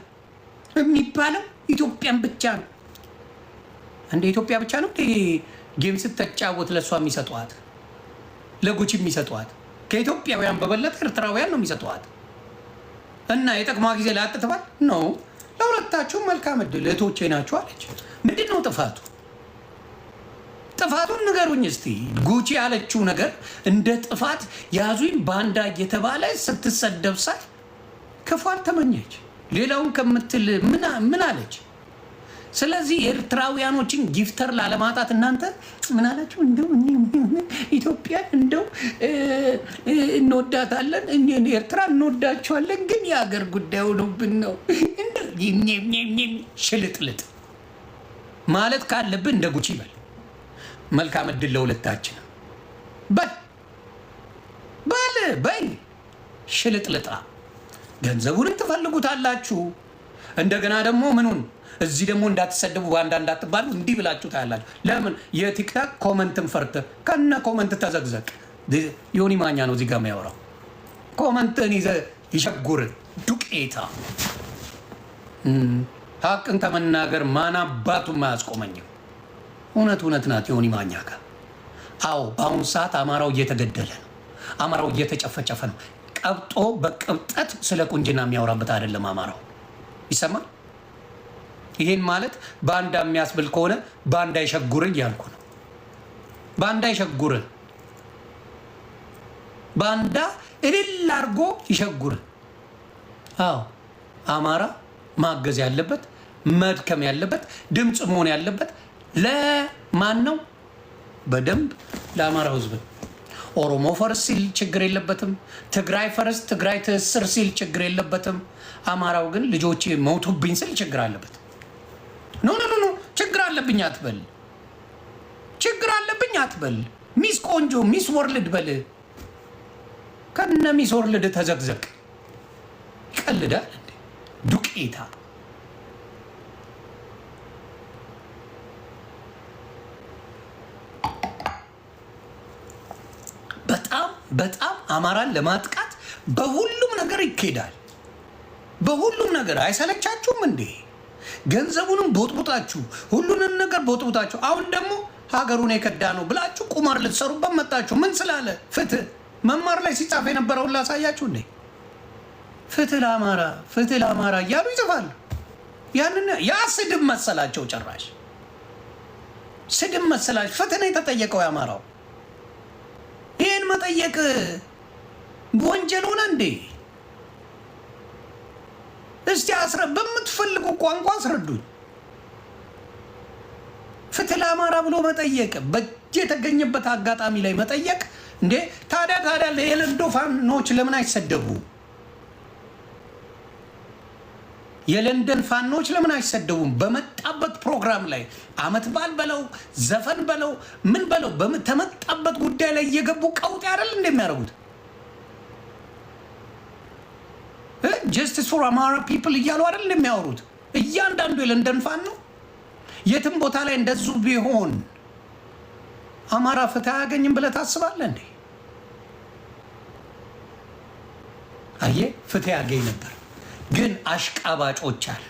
የሚባለው ኢትዮጵያን ብቻ ነው። እንደ ኢትዮጵያ ብቻ ነው ጌም ስትጫወት ለእሷ የሚሰጧት፣ ለጉቺ የሚሰጧት። ከኢትዮጵያውያን በበለጠ ኤርትራውያን ነው የሚሰጧት። እና የጠቅሟ ጊዜ ላጥተዋል ነው። ለሁለታችሁም መልካም እድል እህቶቼ ናችሁ አለች። ምንድን ነው ጥፋቱ? ጥፋቱን ንገሩኝ እስቲ። ጉቺ ያለችው ነገር እንደ ጥፋት ያዙኝ ባንዳ እየተባለ ስትሰደብ ሳይ ክፉ አልተመኘች። ሌላውን ከምትል ምን አለች? ስለዚህ ኤርትራውያኖችን ጊፍተር ላለማጣት እናንተ ምን አላችሁ? እንደው ኢትዮጵያ እንደው እንወዳታለን፣ ኤርትራ እንወዳቸዋለን፣ ግን የሀገር ጉዳይ ሆኖብን ነው። ሽልጥልጥ ማለት ካለብን እንደ ጉቺ በል። መልካም እድል ለሁለታችን በይ ሽልጥልጣ። ገንዘቡንም ትፈልጉታላችሁ። እንደገና ደግሞ ምኑን እዚህ ደግሞ እንዳትሰደቡ ባንዳ እንዳትባሉ እንዲህ ብላችሁ ታያላችሁ። ለምን የቲክታክ ኮመንትን ፈርተ ከነ ኮመንት ተዘግዘቅ። ዮኒ ማኛ ነው እዚህ ጋር የሚያወራው። ኮመንትን ይዘ ይሸጉር ዱቄታ። ሀቅን ከመናገር ማን አባቱም አያስቆመኝም። እውነት ናት ዮኒ ማኛ ጋር። አዎ በአሁኑ ሰዓት አማራው እየተገደለ ነው። አማራው እየተጨፈጨፈ ነው። ቀብጦ በቅብጠት ስለ ቁንጅና የሚያወራበት አይደለም አማራው። ይሰማል። ይህን ማለት ባንዳ የሚያስብል ከሆነ ባንዳ ይሸጉር እያልኩ ነው። ባንዳ ይሸጉር፣ ባንዳ እልል አድርጎ ይሸጉር። አዎ አማራ ማገዝ ያለበት መድከም ያለበት ድምፅ መሆን ያለበት ለማን ነው? በደንብ ለአማራው ህዝብ። ኦሮሞ ፈርስ ሲል ችግር የለበትም። ትግራይ ፈርስ፣ ትግራይ ትስር ሲል ችግር የለበትም። አማራው ግን ልጆቼ መውቱብኝ ስል ችግር አለበት። ኖ ችግር አለብኝ አትበል። ችግር አለብኝ አትበል። ሚስ ቆንጆ ሚስ ወርልድ በል። ከነ ሚስ ወርልድ ተዘግዘቅ። ይቀልዳል እንዴ ዱቄታ። በጣም አማራን ለማጥቃት በሁሉም ነገር ይኬዳል። በሁሉም ነገር አይሰለቻችሁም እንዴ? ገንዘቡንም ቦጥቦጣችሁ ሁሉንም ነገር ቦጥቦጣችሁ፣ አሁን ደግሞ ሀገሩን የከዳ ነው ብላችሁ ቁማር ልትሰሩበት መጣችሁ። ምን ስላለ? ፍትህ መማር ላይ ሲጻፍ የነበረውን ላሳያችሁ እንዴ። ፍትህ ለአማራ እያሉ ይጽፋሉ። ያ ስድብ መሰላቸው። ጭራሽ ስድብ መሰላቸው። ፍትህ ነው የተጠየቀው የአማራው። ይህን መጠየቅ ወንጀል ሆነ እንዴ? እስቲ በምትፈልጉ ቋንቋ አስረዱኝ። ፍትህ ለአማራ ብሎ መጠየቅ በእጅ የተገኘበት አጋጣሚ ላይ መጠየቅ እንዴ? ታዲያ የለንዶ ፋኖች ለምን አይሰደቡ? የለንደን ፋኖች ለምን አይሰደቡም? በመጣበት ፕሮግራም ላይ አመት በዓል በለው ዘፈን በለው ምን በለው ተመጣበት ጉዳይ ላይ እየገቡ ቀውጥ አይደል እንደሚያደርጉት? ጀስቲስ ፎር አማራ ፒፕል እያሉ አይደል እንደሚያወሩት? እያንዳንዱ የለንደን ፋኖ የትም ቦታ ላይ እንደዙ ቢሆን አማራ ፍትህ አያገኝም ብለህ ታስባለህ እንዴ? አየህ ፍትህ ያገኝ ነበር። ግን አሽቃባጮች አሉ፣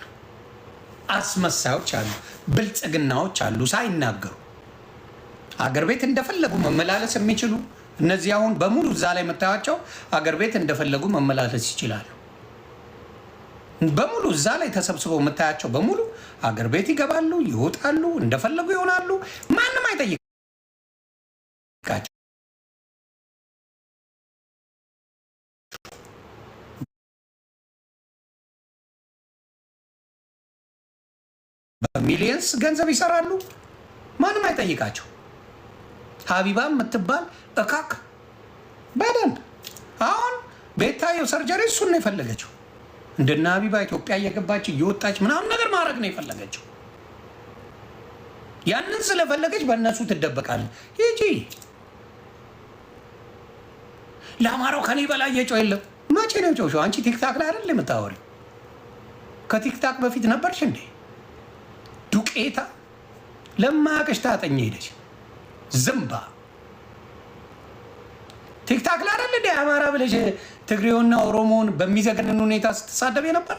አስመሳዮች አሉ፣ ብልጽግናዎች አሉ ሳይናገሩ አገር ቤት እንደፈለጉ መመላለስ የሚችሉ እነዚህ አሁን በሙሉ እዛ ላይ የምታያቸው አገር ቤት እንደፈለጉ መመላለስ ይችላሉ። በሙሉ እዛ ላይ ተሰብስበው የምታያቸው በሙሉ አገር ቤት ይገባሉ፣ ይወጣሉ፣ እንደፈለጉ ይሆናሉ። ማንም አይጠይቃቸው። በሚሊየንስ ገንዘብ ይሰራሉ። ማንም አይጠይቃቸው። ሀቢባ የምትባል እካክ በደንብ አሁን ቤታየው ሰርጀሪ እሱን ነው የፈለገችው። እንደና ሀቢባ ኢትዮጵያ እየገባች እየወጣች ምናምን ነገር ማድረግ ነው የፈለገችው። ያንን ስለፈለገች በእነሱ ትደበቃለች። ይጂ ለአማራው ከኔ በላይ የጮህ የለም። መቼ ነው ጮህ? አንቺ ቲክታክ ላይ አይደል የምታወሪው? ከቲክታክ በፊት ነበርሽ እንዴ? ዱቄታ ለማያውቅሽ ታጠኝ ሄደች ዝምባ። ቲክታክ ላይ አይደል እንደ አማራ ብለሽ ትግሬውና ኦሮሞውን በሚዘገንን ሁኔታ ስትሳደብ የነበር?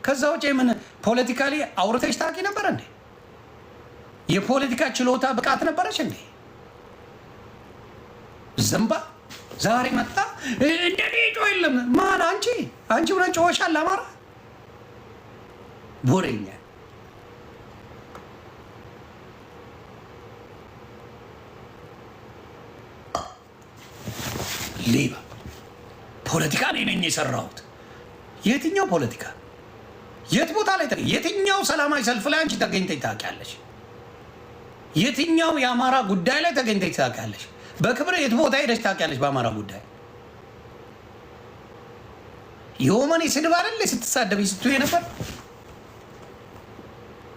ከዛ ውጭ ምን ፖለቲካሊ አውርተሽ ታውቂ ነበር እንዴ? የፖለቲካ ችሎታ ብቃት ነበረች እንዴ? ዝምባ ዛሬ መጣ እንደኔ ጮህ የለም። ማን አንቺ ሆነ ጮኸሻል? አማራ ቦሬኛ ሌባ ፖለቲካ እኔ ነኝ የሰራሁት። የትኛው ፖለቲካ? የት ቦታ ላይ የትኛው ሰላማዊ ሰልፍ ላይ አንቺ ተገኝተሽ ታውቂያለሽ? የትኛው የአማራ ጉዳይ ላይ ተገኝተሽ ታውቂያለሽ? በክብር የት ቦታ ሄደሽ ታውቂያለሽ? በአማራ ጉዳይ የወመኔ ስድብ አይደል ስትሳደብኝ ስትይ ነበር።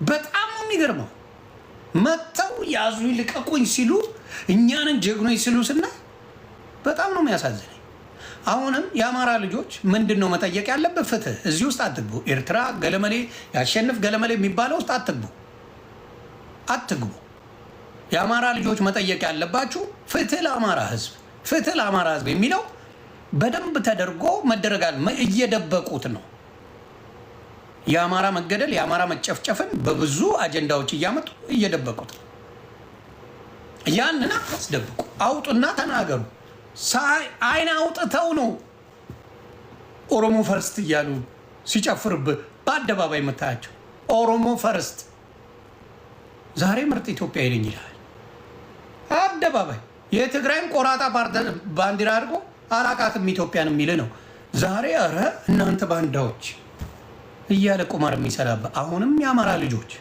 በጣም ነው የሚገርመው። መጥተው ያዙ ይልቀቁኝ ሲሉ እኛንን ጀግኖች ሲሉ ስና በጣም ነው የሚያሳዝነኝ። አሁንም የአማራ ልጆች ምንድን ነው መጠየቅ ያለበት? ፍትህ። እዚህ ውስጥ አትግቡ። ኤርትራ ገለመሌ ያሸንፍ ገለመሌ የሚባለው ውስጥ አትግቡ። የአማራ ልጆች መጠየቅ ያለባችሁ ፍትህ ለአማራ ህዝብ፣ ፍትህ ለአማራ ህዝብ የሚለው በደንብ ተደርጎ መደረጋል። እየደበቁት ነው። የአማራ መገደል የአማራ መጨፍጨፍን በብዙ አጀንዳዎች እያመጡ እየደበቁት ነው። ያንን አስደብቁ፣ አውጡና ተናገሩ። አይን አውጥተው ነው ኦሮሞ ፈርስት እያሉ ሲጨፍርብህ በአደባባይ የምታያቸው። ኦሮሞ ፈርስት ዛሬ ምርጥ ኢትዮጵያ ይለኝ ይላል አደባባይ። የትግራይም ቆራጣ ባንዲራ አድርጎ አላቃትም ኢትዮጵያን የሚል ነው ዛሬ። ኧረ እናንተ ባንዳዎች እያለ ቁማር የሚሰራበት። አሁንም የአማራ ልጆች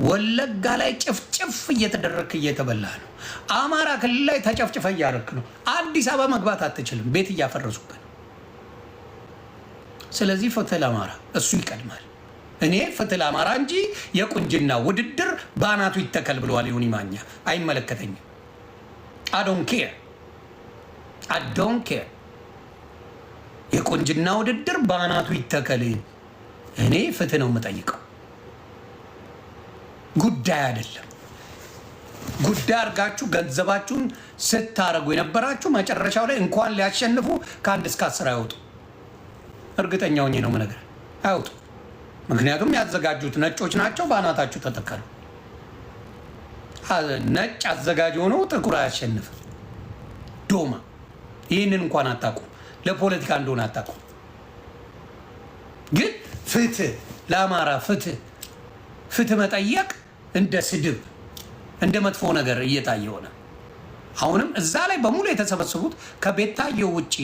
ወለጋ ላይ ጭፍጭፍ እየተደረክ እየተበላ ነው። አማራ ክልል ላይ ተጨፍጭፈ እያረክ ነው። አዲስ አበባ መግባት አትችልም፣ ቤት እያፈረሱበት ነው። ስለዚህ ፍትህ ለአማራ እሱ ይቀድማል። እኔ ፍትህ ለአማራ እንጂ የቁንጅና ውድድር በአናቱ ይተከል ብለዋል ዮኒ ማኛ። አይመለከተኝም። አዶን ኬር የቁንጅና ውድድር በአናቱ ይተከል። እኔ ፍትህ ነው የምጠይቀው፣ ጉዳይ አይደለም። ጉዳይ አድርጋችሁ ገንዘባችሁን ስታረጉ የነበራችሁ መጨረሻው ላይ እንኳን ሊያሸንፉ ከ1 እስከ 10 አይወጡ። እርግጠኛ ሆኜ ነው የምነግርህ፣ አይወጡ። ምክንያቱም ያዘጋጁት ነጮች ናቸው። በአናታችሁ ተተከሉ። ነጭ አዘጋጅ ሆነው ጥቁር አያሸንፍም። ዶማ ይህንን እንኳን አታውቁም። ለፖለቲካ እንደሆነ አታውቁም። ግን ፍትህ ለአማራ ፍትህ መጠየቅ እንደ ስድብ እንደ መጥፎ ነገር እየታየ ሆነ። አሁንም እዛ ላይ በሙሉ የተሰበሰቡት ከቤታየው ውጭ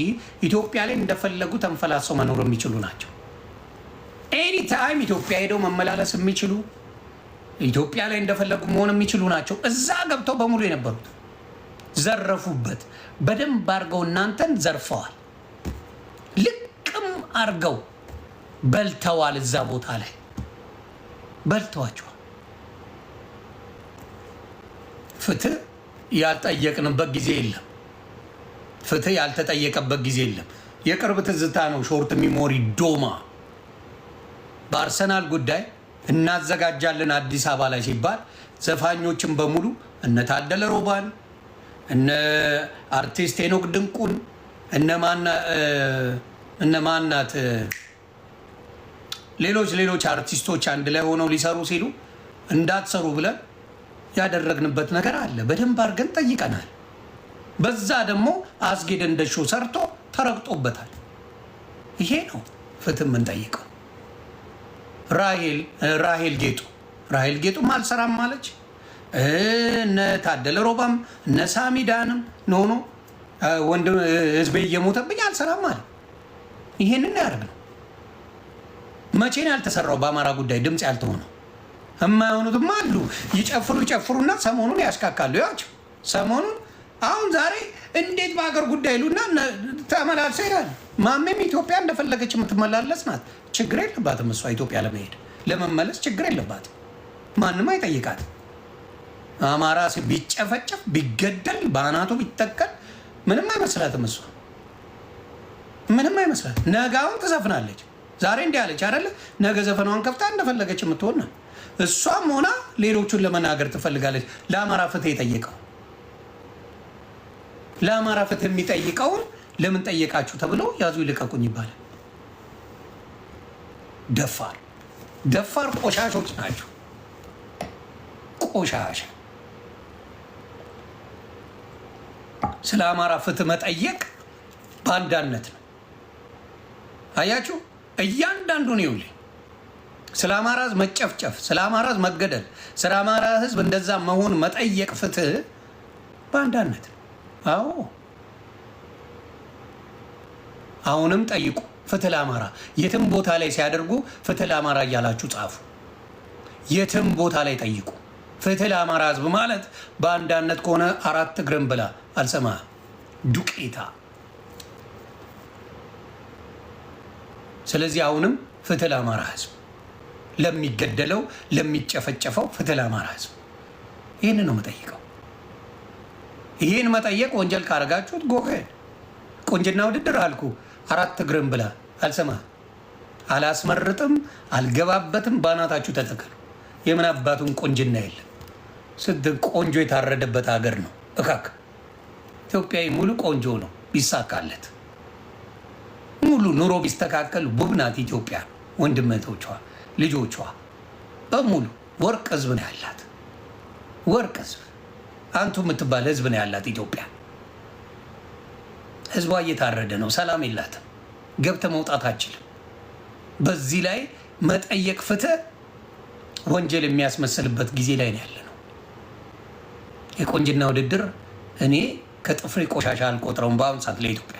ኢትዮጵያ ላይ እንደፈለጉ ተንፈላሰው መኖር የሚችሉ ናቸው። ኤኒ ታይም ኢትዮጵያ ሄደው መመላለስ የሚችሉ ኢትዮጵያ ላይ እንደፈለጉ መሆን የሚችሉ ናቸው። እዛ ገብተው በሙሉ የነበሩት ዘረፉበት። በደንብ አድርገው እናንተን ዘርፈዋል። ልቅም አድርገው በልተዋል። እዛ ቦታ ላይ በልተዋቸዋል። ፍትህ ያልጠየቅንበት ጊዜ የለም። ፍትህ ያልተጠየቀበት ጊዜ የለም። የቅርብ ትዝታ ነው። ሾርት ሚሞሪ ዶማ በአርሰናል ጉዳይ እናዘጋጃለን አዲስ አበባ ላይ ሲባል ዘፋኞችን በሙሉ እነ ታደለ ሮባን፣ እነ አርቲስት ሄኖክ ድንቁን፣ እነ ማናት ሌሎች አርቲስቶች አንድ ላይ ሆነው ሊሰሩ ሲሉ እንዳትሰሩ ብለን ያደረግንበት ነገር አለ። በደንብ አድርገን ጠይቀናል። በዛ ደግሞ አስጌደ እንደሾ ሰርቶ ተረግጦበታል። ይሄ ነው ፍትህ የምንጠይቀው። ራሄል ጌጡም አልሰራም ማለች። እነ ታደለ ሮባም እነ ሳሚዳንም ኖ ወንድም ህዝቤ እየሞተብኝ አልሰራም አለ። ይሄንን ያደርግነው መቼ ነው ያልተሰራው? በአማራ ጉዳይ ድምፅ ያልተሆነው የማይሆኑትም አሉ። ይጨፍሩና ሰሞኑን ያስካካሉ። ያቸው ሰሞኑን አሁን ዛሬ እንዴት በሀገር ጉዳይ ሉና ተመላልሰ ይላል። ማሜም ኢትዮጵያ እንደፈለገች የምትመላለስ ናት። ችግር የለባትም እሷ ኢትዮጵያ ለመመለስ ችግር የለባትም። ማንም አይጠይቃትም። አማራ ቢጨፈጨፍ ቢገደል በአናቱ ቢተከል ምንም አይመስላትም። እሷ ምንም አይመስላት። ነጋውን ትዘፍናለች። ዛሬ እንዲህ አለች አይደለ? ነገ ዘፈኗን ከፍታ እንደፈለገች የምትሆን ነው። እሷም ሆና ሌሎቹን ለመናገር ትፈልጋለች። ለአማራ ፍትህ የጠየቀው ለአማራ ፍትህ የሚጠይቀውን ለምን ጠየቃችሁ ተብለው ያዙ ይልቀቁኝ ይባላል። ደፋር ቆሻሾች ናቸው። ቆሻሻ ስለ አማራ ፍትህ መጠየቅ ባንዳነት ነው። አያችሁ፣ እያንዳንዱን ይውል ስለ አማራ ህዝብ መጨፍጨፍ፣ ስለ አማራ ህዝብ መገደል፣ ስለ አማራ ህዝብ እንደዛ መሆን መጠየቅ ፍትህ ባንዳነት ነው። አዎ አሁንም ጠይቁ ፍትህ ለአማራ የትም ቦታ ላይ ሲያደርጉ ፍትህ ለአማራ እያላችሁ ጻፉ። የትም ቦታ ላይ ጠይቁ። ፍትህ ለአማራ ህዝብ ማለት በአንዳነት ከሆነ 4 እግርን ብላ አልሰማህም ዱቄታ። ስለዚህ አሁንም ፍትህ ለአማራ ህዝብ፣ ለሚገደለው ለሚጨፈጨፈው ፍትህ ለአማራ ህዝብ። ይህን ነው መጠይቀው። ይህን መጠየቅ ወንጀል ካረጋችሁት ጎሄድ ቁንጅና ውድድር አልኩ 4 እግርን ብላ አልሰማህም። አላስመርጥም፣ አልገባበትም። ባናታችሁ ተተከሉ። የምን አባቱን ቁንጅና የለም። ቆንጆ የታረደበት ሀገር ነው። እካክ ኢትዮጵያዊ ሙሉ ቆንጆ ነው ቢሳካለት፣ ሙሉ ኑሮ ቢስተካከል ውብ ናት ኢትዮጵያ። ወንድመቶቿ ልጆቿ በሙሉ ወርቅ ህዝብ ነው ያላት። ወርቅ ህዝብ አንቱ የምትባል ህዝብ ነው ያላት ኢትዮጵያ። ህዝቧ እየታረደ ነው። ሰላም የላትም። ገብተ መውጣት አችልም። በዚህ ላይ መጠየቅ ፍትህ ወንጀል የሚያስመስልበት ጊዜ ላይ ነው ያለ ነው። የቆንጅና ውድድር እኔ ከጥፍሬ ቆሻሻ አልቆጥረውም። በአሁኑ ሰዓት ለኢትዮጵያ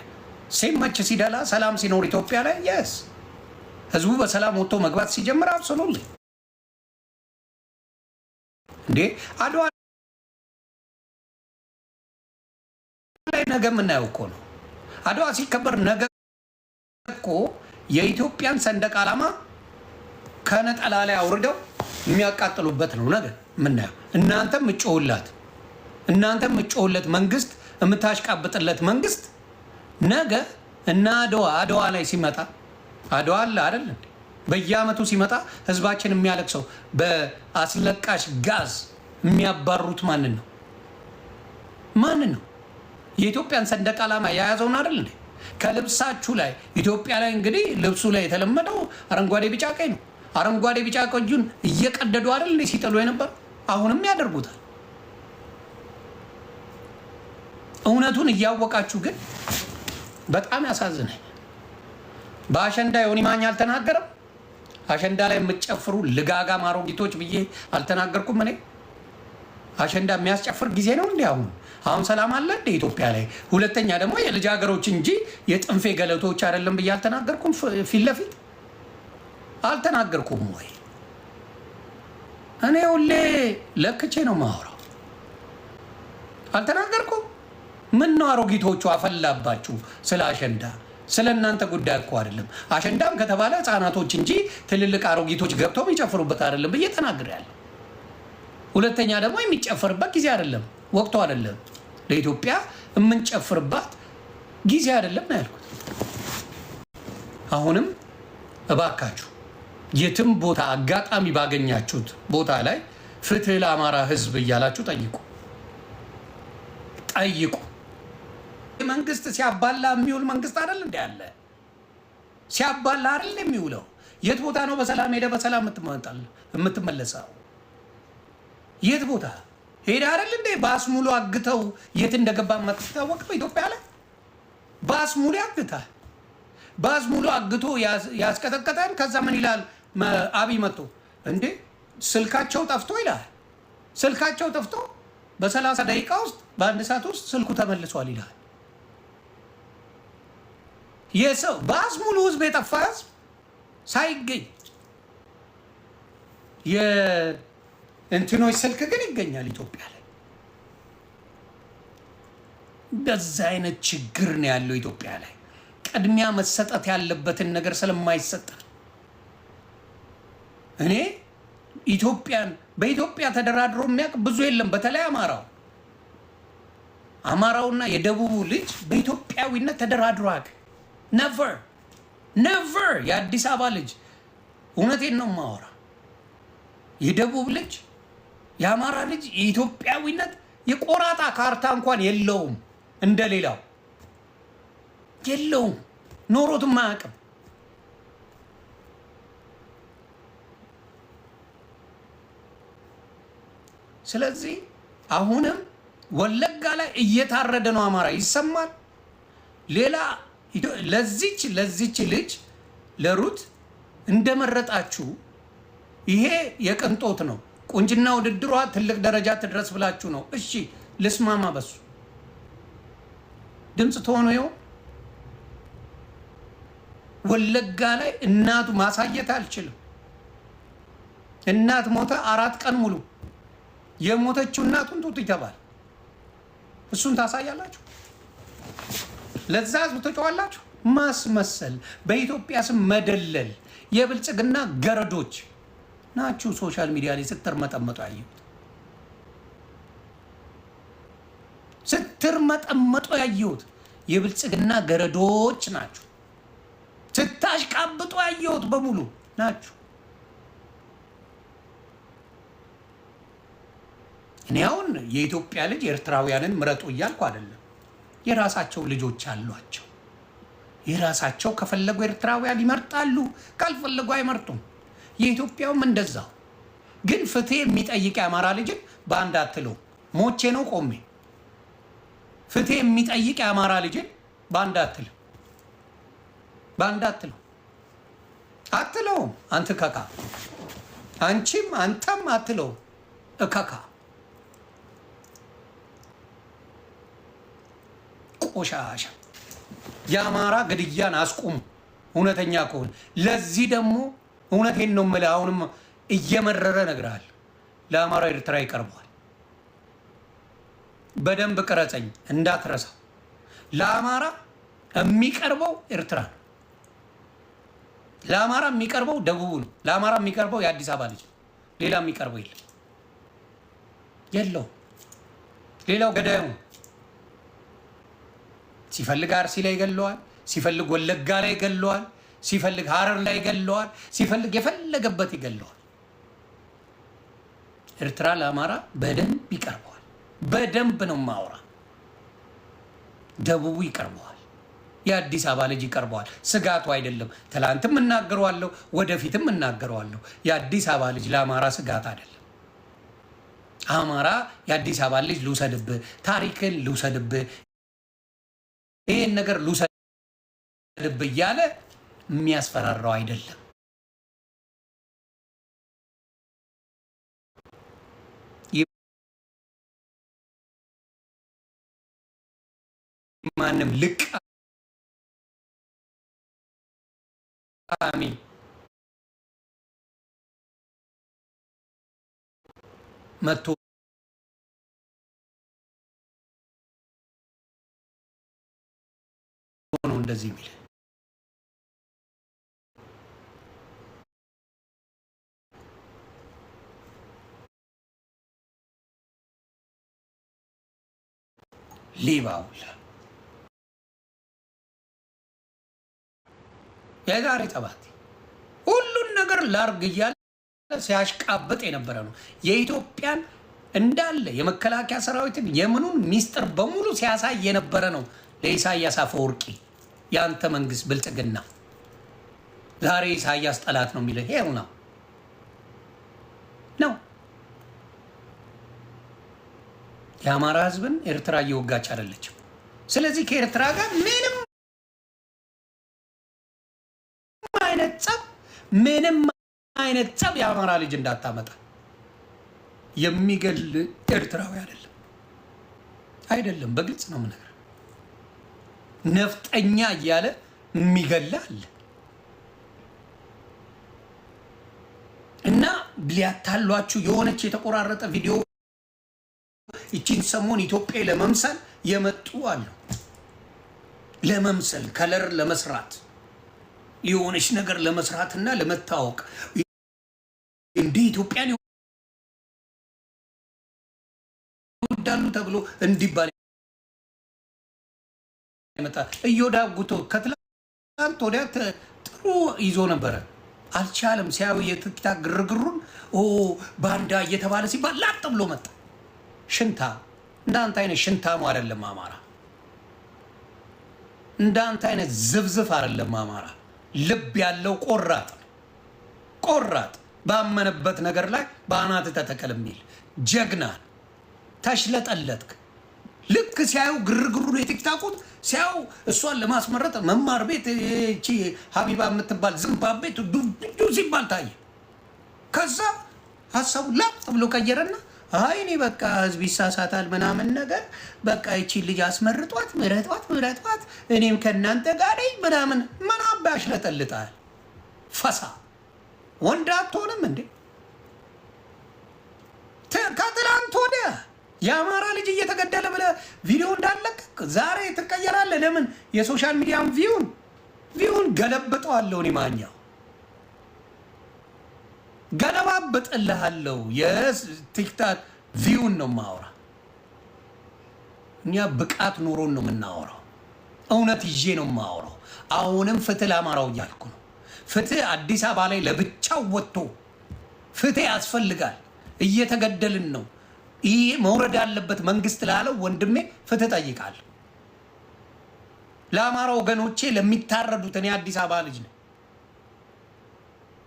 ሲመች ሲደላ ሰላም ሲኖር ኢትዮጵያ ላይ የስ ህዝቡ በሰላም ወጥቶ መግባት ሲጀምር አብሶሉት እንዴ አድዋ ላይ ነገ የምናየው እኮ ነው። አድዋ ሲከበር ነገ እኮ የኢትዮጵያን ሰንደቅ ዓላማ ከነጠላ ላይ አውርደው የሚያቃጥሉበት ነው ነገ የምናየው። እናንተም ምጮውለት መንግስት የምታሽቃብጥለት መንግስት ነገ እና አድዋ ላይ ሲመጣ አድዋ አለ አይደል? በየአመቱ ሲመጣ ህዝባችን የሚያለቅሰው በአስለቃሽ ጋዝ የሚያባሩት ማንን ነው? የኢትዮጵያን ሰንደቅ ዓላማ የያዘውን አይደል እንዴ? ከልብሳችሁ ላይ ኢትዮጵያ ላይ እንግዲህ ልብሱ ላይ የተለመደው አረንጓዴ ቢጫ ቀይ ነው። አረንጓዴ ቢጫ ቀዩን እየቀደዱ አይደል እንዴ ሲጥሉ የነበር? አሁንም ያደርጉታል። እውነቱን እያወቃችሁ ግን በጣም ያሳዝናል። በአሸንዳ ዮኒ ማኛ አልተናገረም? አሸንዳ ላይ የምትጨፍሩ ልጋጋም አሮጊቶች ብዬ አልተናገርኩም? እኔ አሸንዳ የሚያስጨፍር ጊዜ ነው እንዲ? አሁን ሰላም አለ እንደ ኢትዮጵያ ላይ? ሁለተኛ ደግሞ የልጅ ሀገሮች እንጂ የጥንፌ ገለቶች አይደለም ብዬ አልተናገርኩም? ፊት ለፊት አልተናገርኩም ወይ? እኔ ሁሌ ለክቼ ነው ማወራው። አልተናገርኩም? ምን ነው አሮጊቶቹ አፈላባችሁ ስለ አሸንዳ? ስለ እናንተ ጉዳይ እኮ አይደለም። አሸንዳም ከተባለ ህፃናቶች እንጂ ትልልቅ አሮጊቶች ገብተው የሚጨፍሩበት አይደለም ብዬ ተናግሬያለሁ። ሁለተኛ ደግሞ የሚጨፈርበት ጊዜ አይደለም፣ ወቅቱ አይደለም፣ ለኢትዮጵያ የምንጨፍርባት ጊዜ አይደለም ነው ያልኩት። አሁንም እባካችሁ የትም ቦታ አጋጣሚ ባገኛችሁት ቦታ ላይ ፍትህ ለአማራ ህዝብ እያላችሁ ጠይቁ። መንግስት ሲያባላ የሚውል መንግስት አይደል እንዴ ያለ? ሲያባላ አይደል የሚውለው? የት ቦታ ነው በሰላም ሄደ በሰላም የምትመለሰው? የት ቦታ ሄደ አይደል እንዴ? ባስ ሙሉ አግተው የት እንደገባ የማትታወቅ ኢትዮጵያ ላይ ባስ ሙሉ ያግታል። ባስ ሙሉ አግቶ ያስቀጠቀጠን። ከዛ ምን ይላል አብይ መጥቶ እንዴ ስልካቸው ጠፍቶ ይላል። ስልካቸው ጠፍቶ በ30 ደቂቃ ውስጥ በአንድ ሰዓት ውስጥ ስልኩ ተመልሷል ይላል። የሰው ባስ ሙሉ ህዝብ የጠፋ ህዝብ ሳይገኝ የእንትኖች ስልክ ግን ይገኛል ኢትዮጵያ ላይ። በዛ አይነት ችግር ነው ያለው ኢትዮጵያ ላይ። ቅድሚያ መሰጠት ያለበትን ነገር ስለማይሰጥ እኔ በኢትዮጵያ ተደራድሮ የሚያውቅ ብዙ የለም። በተለይ አማራውና የደቡቡ ልጅ በኢትዮጵያዊነት ተደራድሮ አያውቅ። ነቨር የአዲስ አበባ ልጅ እውነቴን ነው የማወራ። የደቡብ ልጅ የአማራ ልጅ የኢትዮጵያዊነት የቆራጣ ካርታ እንኳን የለውም፣ እንደሌላው የለውም፣ ኖሮትም አያውቅም። ስለዚህ አሁንም ወለጋ ላይ እየታረደ ነው አማራ፣ ይሰማል። ሌላ ለዚች ልጅ ለሩት እንደመረጣችሁ ይሄ የቅንጦት ነው። ቁንጅና ውድድሯ ትልቅ ደረጃ ትድረስ ብላችሁ ነው። እሺ ልስማማ፣ በሱ ድምፅ ትሆኑ ይሆን? ወለጋ ላይ እናቱ ማሳየት አልችልም። እናት ሞተ 4 ቀን ሙሉ የሞተችው እናቱን ጡት ይተባል። እሱን ታሳያላችሁ። ለዛ ህዝብ ተጫዋላችሁ። ማስመሰል፣ በኢትዮጵያ ስም መደለል የብልጽግና ገረዶች ናችሁ። ሶሻል ሚዲያ ላይ ስትርመጠመጡ ያየሁት ስትርመጠመጡ ያየሁት የብልጽግና ገረዶች ናችሁ። ስታሽቃብጡ ያየሁት በሙሉ ናችሁ። እኔ አሁን የኢትዮጵያ ልጅ ኤርትራውያንን ምረጡ እያልኩ አይደለም። የራሳቸው ልጆች አሏቸው። የራሳቸው ከፈለጉ ኤርትራውያን ይመርጣሉ፣ ካልፈለጉ አይመርጡም። የኢትዮጵያውም እንደዛው። ግን ፍትህ የሚጠይቅ የአማራ ልጅን በአንድ አትለው። ሞቼ ነው ቆሜ ፍትህ የሚጠይቅ የአማራ ልጅን በአንድ አትለው፣ በአንድ አትለው፣ አትለውም። አንተ ከካ አንቺም አንተም አትለው እከካ ቆሻሻ። የአማራ ግድያን አስቁሙ እውነተኛ ከሆነ። ለዚህ ደግሞ እውነቴን ነው የምልህ፣ አሁንም እየመረረ እነግርሃለሁ። ለአማራ ኤርትራ ይቀርበዋል። በደንብ ቅረጸኝ እንዳትረሳው። ለአማራ የሚቀርበው ኤርትራ ነው። ለአማራ የሚቀርበው ደቡቡ ነው። ለአማራ የሚቀርበው የአዲስ አበባ ልጅ፣ ሌላ የሚቀርበው የለው። ሌላው ገዳዩ ሲፈልግ አርሲ ላይ ገለዋል፣ ሲፈልግ ወለጋ ላይ ገለዋል፣ ሲፈልግ ሀረር ላይ ገለዋል፣ ሲፈልግ የፈለገበት ይገለዋል። ኤርትራ ለአማራ በደንብ ይቀርበዋል። በደንብ ነው ማውራ። ደቡቡ ይቀርበዋል፣ የአዲስ አበባ ልጅ ይቀርበዋል። ስጋቱ አይደለም። ትላንትም እናገረዋለሁ፣ ወደፊትም እናገረዋለሁ። የአዲስ አበባ ልጅ ለአማራ ስጋት አይደለም። አማራ የአዲስ አበባ ልጅ ልውሰድብህ፣ ታሪክን ልውሰድብህ፣ ይህን ነገር ልውሰድብህ እያለ የሚያስፈራራው አይደለም። ማንም ልቃሚ መጥቶ ነው እንደዚህ የሚል ሊባውላ የዛሬ ጠባት ሁሉን ነገር ላርግ እያለ ሲያሽቃብጥ የነበረ ነው። የኢትዮጵያን እንዳለ የመከላከያ ሰራዊትን የምኑን ሚስጥር በሙሉ ሲያሳይ የነበረ ነው። ለኢሳያስ አፈወርቂ የአንተ መንግስት ብልጽግና ዛሬ ኢሳያስ ጠላት ነው የሚለው ይሄው ነው። የአማራ ህዝብን ኤርትራ እየወጋች አይደለችም። ስለዚህ ከኤርትራ ጋር ምንም አይነት ጸብ የአማራ ልጅ እንዳታመጣ። የሚገል ኤርትራዊ አይደለም፣ በግልጽ ነው የምነግርህ። ነፍጠኛ እያለ የሚገል አለ እና ሊያታሏችሁ የሆነች የተቆራረጠ ቪዲዮ ይቺን ሰሞን ኢትዮጵያ ለመምሰል የመጡ አሉ። ለመምሰል ከለር ለመስራት የሆነች ነገር ለመስራትና ለመታወቅ እንደ ኢትዮጵያን ይወዳሉ ተብሎ እንዲባል መጣ። እዮዳብ ጉቶ ከትላንት ወዲያ ጥሩ ይዞ ነበረ፣ አልቻለም። ሲያዩ የቲክታክ ግርግሩን ባንዳ እየተባለ ሲባል ላጥ ብሎ መጣ። ሽንታ እንዳንተ አይነት ሽንታሙ አይደለም አማራ። እንዳንተ አይነት ዝብዝፍ አይደለም አማራ። ልብ ያለው ቆራጥ ባመነበት ነገር ላይ በአናት ተተከል የሚል ጀግና ተሽለጠለጥክ። ልክ ሲያዩ ግርግሩን የቲክታኩን ሲያዩ እሷን ለማስመረጥ መማር ቤት እቺ ሀቢባ የምትባል ዝምባብ ቤት ዱ ሲባል ታየ። ከዛ ሀሳቡ ላጥ ብሎ ቀየረና አይ እኔ በቃ ህዝብ ይሳሳታል ምናምን ነገር በቃ እቺ ልጅ አስመርጧት ምረጧት እኔም ከእናንተ ጋር ነኝ ምናምን ምን አባሽ ለጠልጣል ፈሳ ወንድ አትሆንም እንዴ? ከትላንት ወዲያ የአማራ ልጅ እየተገደለ ብለህ ቪዲዮ እንዳለቅ ዛሬ ትቀየራለህ። ለምን? የሶሻል ሚዲያን ቪውን ገለብጠዋለሁ። እኔ ማኛው ገለባብጥልሃለሁ። የቲክታክ ቪውን ነው የማወራ። እኛ ብቃት ኖሮን ነው የምናወራው። እውነት ይዤ ነው የማወራው። አሁንም ፍትህ ለአማራው እያልኩ ነው። ፍትህ አዲስ አበባ ላይ ለብቻው ወጥቶ ፍትህ ያስፈልጋል። እየተገደልን ነው። ይሄ መውረድ ያለበት መንግስት ላለው ወንድሜ ፍትህ ጠይቃል። ለአማራ ወገኖቼ ለሚታረዱት እኔ አዲስ አበባ ልጅ ነው።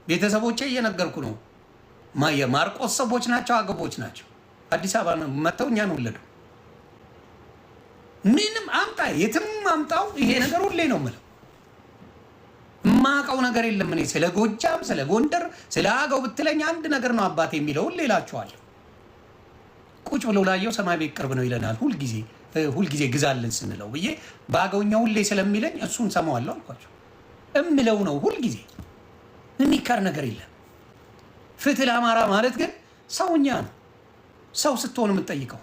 ቤተሰቦቼ እየነገርኩ ነው። የማርቆስ ሰዎች ናቸው፣ አገቦች ናቸው። አዲስ አበባ መጥተው እኛን ወለዱ። ምንም አምጣ የትም አምጣው ይሄ ነገር ሁሌ ነው የምለው። የማውቀው ነገር የለም። እኔ ስለ ጎጃም፣ ስለ ጎንደር፣ ስለ አገው ብትለኝ አንድ ነገር ነው አባቴ የሚለው ሁሌ እላችኋለሁ። ቁጭ ብሎ ላየው ሰማይ ቤት ቅርብ ነው ይለናል ሁልጊዜ ግዛልን ስንለው ብዬ በአገውኛ ሁሌ ስለሚለኝ እሱን ሰማዋለሁ አልኳቸው። እምለው ነው ሁልጊዜ የሚካር ነገር የለም። ፍትህ ለአማራ ማለት ግን ሰውኛ ነው። ሰው ስትሆን የምትጠይቀው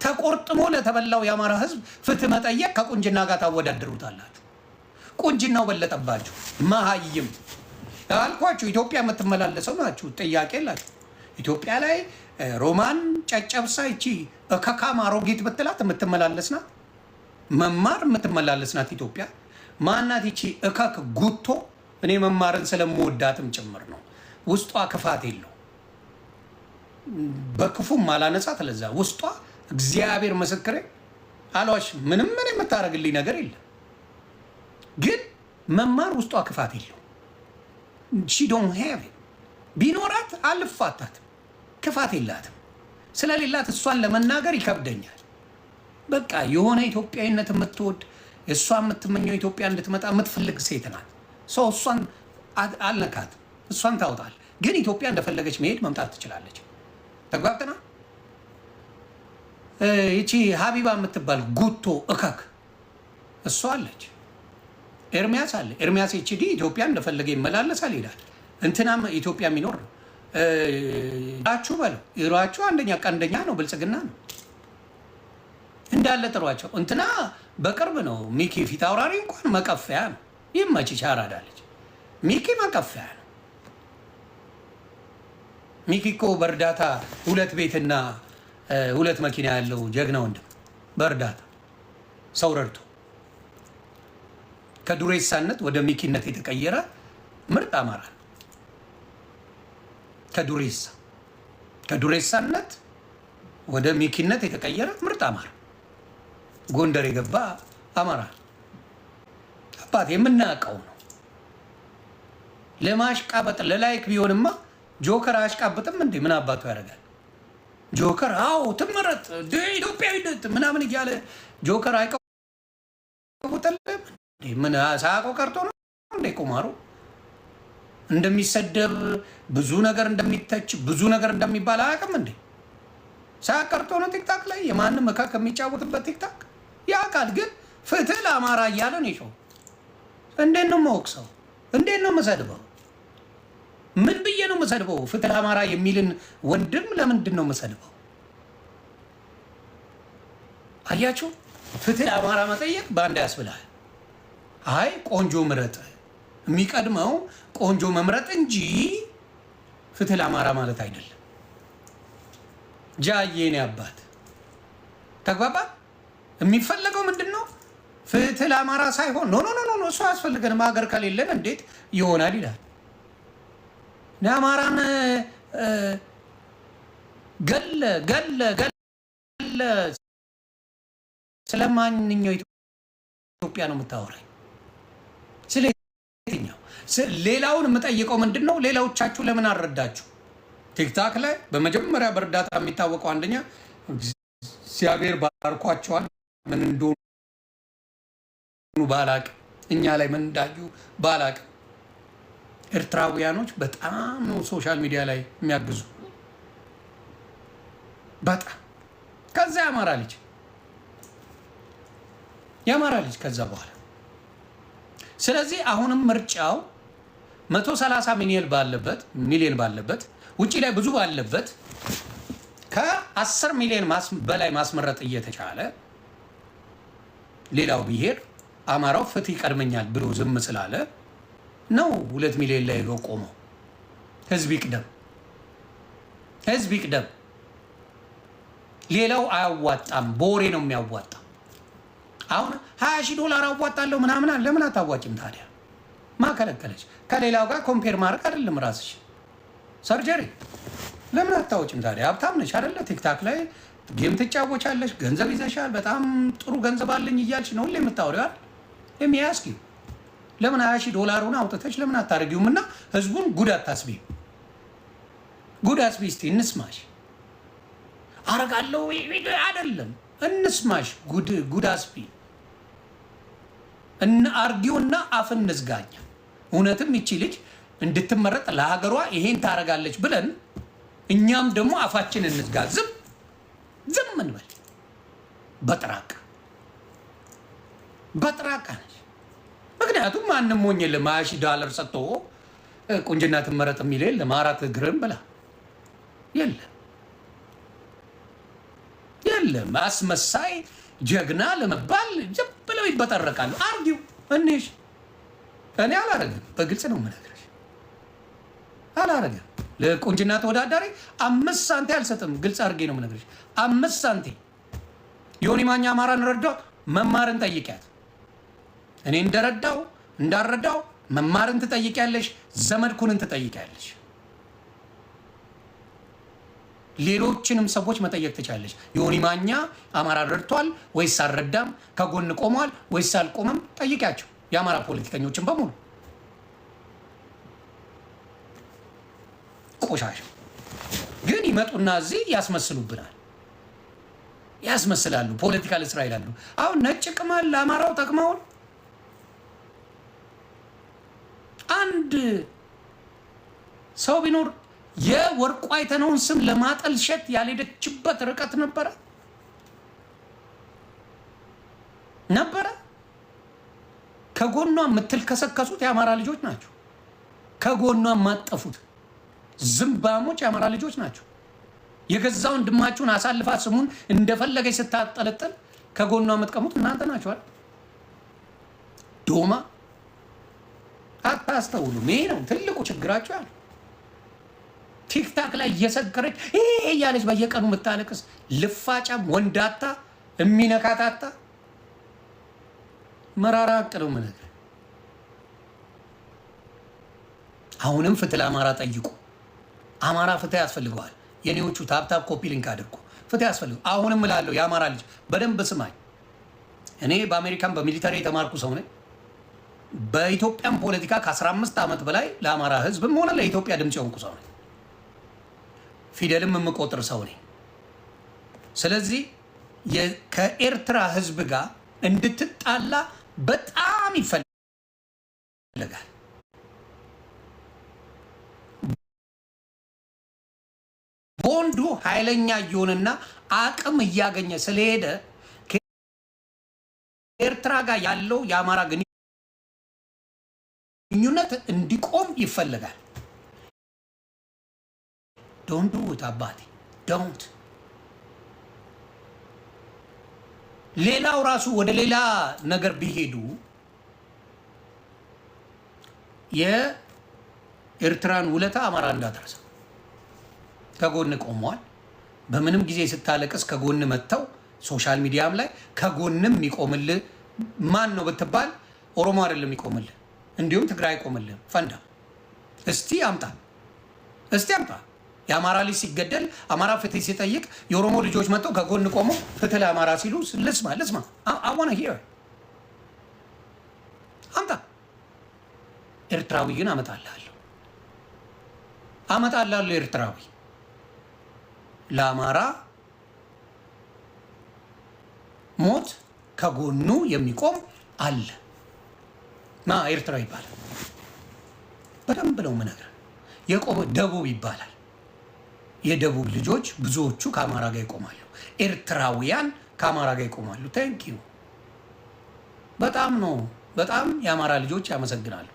ተቆርጥሞ ለተበላው የአማራ ህዝብ ፍትህ መጠየቅ ከቁንጅና ጋር ታወዳድሩታላችሁ። ቁንጅናው በለጠባችሁ። መሀይም አልኳችሁ። ኢትዮጵያ የምትመላለሰው ናችሁ። ጥያቄ የላችሁ። ኢትዮጵያ ላይ ሮማን ጨጨብሳ ይቺ ከካም አሮጊት ብትላት የምትመላለስ ናት። መማር የምትመላለስ ናት ኢትዮጵያ። ማናት ይቺ እከክ ጉቶ? እኔ መማርን ስለምወዳትም ጭምር ነው። ውስጧ ክፋት የለው። በክፉም አላነሳት። ለዛ ውስጧ እግዚአብሔር ምስክሬ አሏሽ ምንም የምታደርግልኝ ነገር የለም። ግን መማር ውስጧ ክፋት የለው። ሺ ዶንት ሃቭ ቢኖራት አልፋታትም። ክፋት የላትም። ስለሌላት እሷን ለመናገር ይከብደኛል። በቃ የሆነ ኢትዮጵያዊነት የምትወድ እሷ የምትመኘው ኢትዮጵያ እንድትመጣ የምትፈልግ ሴት ናት። ሰው እሷን አልነካት። እሷን ታውጣል። ግን ኢትዮጵያ እንደፈለገች መሄድ መምጣት ትችላለች። ተግባብተና ይቺ ሀቢባ የምትባል ጉቶ እከክ እሷ አለች። ኤርሚያስ አለ። ኤርሚያስ ኤችዲ ኢትዮጵያ እንደፈለገ ይመላለሳል ይሄዳል። እንትናም ኢትዮጵያ የሚኖር ነው። ራችሁ በለው ይሯችሁ አንደኛ ቀንደኛ ነው። ብልጽግና ነው እንዳለ ጥሯቸው። እንትና በቅርብ ነው ሚኪ ፊት አውራሪ እንኳን መቀፈያ ነው። ይመችሽ አራዳለች። ሚኪ መቀፈያ ነው። ሚኪ እኮ በእርዳታ 2 ቤትና 2 መኪና ያለው ጀግና ወንድም በእርዳታ ሰው ረድቶ ከዱሬሳነት ወደ ሚኪነት የተቀየረ ምርጥ አማራ ነው። ከዱሬሳነት ወደ ሚኪነት የተቀየረ ምርጥ አማራ ጎንደር የገባ አማራ አባት የምናውቀው ነው። ለማሽቃበጥ ለላይክ ቢሆንማ ጆከር አያሽቃብጥም እንዴ? ምን አባቱ ያደርጋል ጆከር? አዎ ትመረጥ ኢትዮጵያዊነት ምናምን እያለ ጆከር አይቀውጥልም። ምን ሳያውቀው ቀርቶ ነው እንዴ? ቁማሩ እንደሚሰደብ ብዙ ነገር እንደሚተች ብዙ ነገር እንደሚባል አያውቅም እንዴ? ሳያቀርቶ ነው ቲክታክ ላይ የማንም መካከል የሚጫወትበት ቲክታክ ያውቃል። ግን ፍትህ ለአማራ እያለ ነው ይሾው። እንዴት ነው የማወቅሰው? እንዴት ነው የምሰድበው? ምን ብዬ ነው የምሰድበው? ፍትህ ለአማራ የሚልን ወንድም ለምንድን ነው የምሰድበው? አያችሁ፣ ፍትህ ለአማራ መጠየቅ በአንድ ያስብላል። አይ ቆንጆ ምረጥ፣ የሚቀድመው ቆንጆ መምረጥ እንጂ ፍትህ ለአማራ ማለት አይደለም። ጃዬኔ አባት ተግባባ። የሚፈለገው ምንድን ነው? ፍትህ ለአማራ ሳይሆን ኖ እሱ አያስፈልገንም ሀገር ከሌለን እንዴት ይሆናል ይላል። አማራን ገለ ስለማንኛው ኢትዮጵያ ነው የምታወራኝ? ስለ የትኛው? ሌላውን የምጠይቀው ምንድን ነው? ሌላዎቻችሁ ለምን አልረዳችሁ? ቲክታክ ላይ በመጀመሪያ በእርዳታ የሚታወቀው አንደኛ እግዚአብሔር ባርኳቸዋል። ምን እንደሆኑ ባላቅም እኛ ላይ ምን እንዳዩ ባላቅም ኤርትራውያኖች በጣም ነው ሶሻል ሚዲያ ላይ የሚያግዙ። በጣም ከዛ የአማራ ልጅ ከዛ በኋላ ስለዚህ አሁንም ምርጫው 130 ሚሊዮን ባለበት ውጪ ላይ ብዙ ባለበት ከ10 ሚሊዮን በላይ ማስመረጥ እየተቻለ ሌላው ብሔር አማራው ፍትህ ይቀድመኛል ብሎ ዝም ስላለ ነው 2 ሚሊዮን ላይ ቆመው ህዝብ ይቅደም ሌላው አያዋጣም በወሬ ነው የሚያዋጣ አሁን $20,000 አዋጣለሁ ምናምን ለምን አታዋጭም ታዲያ ማከለከለች ከሌላው ጋር ኮምፔር ማድረግ አይደለም ራስሽ ሰርጀሪ ለምን አታወጭም ታዲያ ሀብታም ነሽ አይደለ ቲክታክ ላይ ጌም ትጫወቻለሽ ገንዘብ ይዘሻል በጣም ጥሩ ገንዘብ አለኝ እያልሽ ነው የምታወሪው አይደል የሚያስኪ ለምን $20,000 አውጥተሽ ለምን አታረጊውም እና ህዝቡን ጉድ አታስቢ እስቲ እንስማሽ አረጋለሁ አይደለም እንስማሽ ጉድ አስቢ እና አርጊውና አፍን ንዝጋኛ እውነትም ይቺ ልጅ እንድትመረጥ ለሀገሯ ይሄን ታረጋለች ብለን እኛም ደግሞ አፋችንን እንዝጋ ዝም እንበል በጥራቃ ነች ምክንያቱም ማንም ሞኝ የለም $20,000 ሰጥቶ ቁንጅና ትመረጥ የሚል የለም 4 እግርም ብላ የለም አስመሳይ ጀግና ለመባል ዝም ብለው ይበጠረቃሉ አርጊው እንሽ እኔ አላረግም በግልጽ ነው የምነግርሽ አላረግም ለቁንጅና ተወዳዳሪ 5 ሳንቲም አልሰጥም ግልጽ አድርጌ ነው የምነግርሽ 5 ሳንቲም ዮኒ ማኛ አማራን ረዳት መማርን ጠይቂያት እኔ እንዳረዳው መማርን ትጠይቂያለሽ ዘመድኩንን ትጠይቂያለሽ ሌሎችንም ሰዎች መጠየቅ ትቻለሽ ዮኒ ማኛ አማራ ረድቷል ወይስ አልረዳም ከጎን ቆሟል ወይስ አልቆመም ጠይቂያቸው የአማራ ፖለቲከኞችን በሙሉ ቆሻሻ ግን ይመጡና እዚህ ያስመስላሉ ፖለቲካል እስራኤል አሉ አሁን ነጭ ቅማል ለአማራው ጠቅመውን አንድ ሰው ቢኖር የወርቁ አይተነውን ስም ለማጠልሸት ያልሄደችበት ርቀት ነበረ ከጎኗ የምትልከሰከሱት የአማራ ልጆች ናቸው ከጎኗ የማጠፉት ዝምባሞች የአማራ ልጆች ናቸው የገዛው ወንድማችሁን አሳልፋ ስሙን እንደፈለገች ስታጠለጥል ከጎኗ የምትቀሙት እናንተ ናችኋል ዶማ አታስተውሉም ይሄ ነው ትልቁ ችግራችሁ ያለው ቲክታክ ላይ እየሰከረች እያለች በየቀኑ የምታለቅስ ልፋጫም ወንዳታ የሚነካታታ መራራ አቅደው ነገር አሁንም ፍትህ ለአማራ ጠይቁ አማራ ፍትህ ያስፈልገዋል የኔዎቹ ታፕታፕ ኮፒ ሊንክ አድርጉ ፍትህ ያስፈልገው አሁንም እላለሁ የአማራ ልጅ በደንብ ስማኝ እኔ በአሜሪካን በሚሊተሪ የተማርኩ ሰው ነኝ በኢትዮጵያም ፖለቲካ ከ15 ዓመት በላይ ለአማራ ህዝብም ሆነ ለኢትዮጵያ ድምጽ የሆንኩ ሰው ነኝ ፊደልም የምቆጥር ሰው ነኝ ስለዚህ ከኤርትራ ህዝብ ጋር እንድትጣላ በጣም ይፈልጋል ቦንዱ ኃይለኛ እየሆነና አቅም እያገኘ ስለሄደ ከኤርትራ ጋር ያለው የአማራ ግንኙነት እንዲቆም ይፈልጋል ዶንት ዱ ኢት አባቴ ዶንት ሌላው ራሱ ወደ ሌላ ነገር ቢሄዱ የኤርትራን ውለታ አማራ እንዳትረሳ ከጎን ቆመዋል በምንም ጊዜ ስታለቅስ ከጎን መተው ሶሻል ሚዲያም ላይ ከጎንም ይቆምልህ ማን ነው ብትባል ኦሮሞ አይደለም ይቆምልህ እንዲሁም ትግራይ ይቆምልህ ፈንዳ እስቲ አምጣ የአማራ ልጅ ሲገደል አማራ ፍትህ ሲጠይቅ የኦሮሞ ልጆች መጥተው ከጎን ቆሞ ፍትህ ለአማራ ሲሉ ልስማ አዋና ሂር አምጣ ኤርትራዊ ግን አመጣላለሁ ኤርትራዊ ለአማራ ሞት ከጎኑ የሚቆም አለ ኤርትራ ይባላል በደንብ ነው የምነግርህ የቆመ ደቡብ ይባላል የደቡብ ልጆች ብዙዎቹ ከአማራ ጋር ይቆማሉ። ኤርትራውያን ከአማራ ጋር ይቆማሉ። ታንክ ዩ በጣም የአማራ ልጆች ያመሰግናሉ።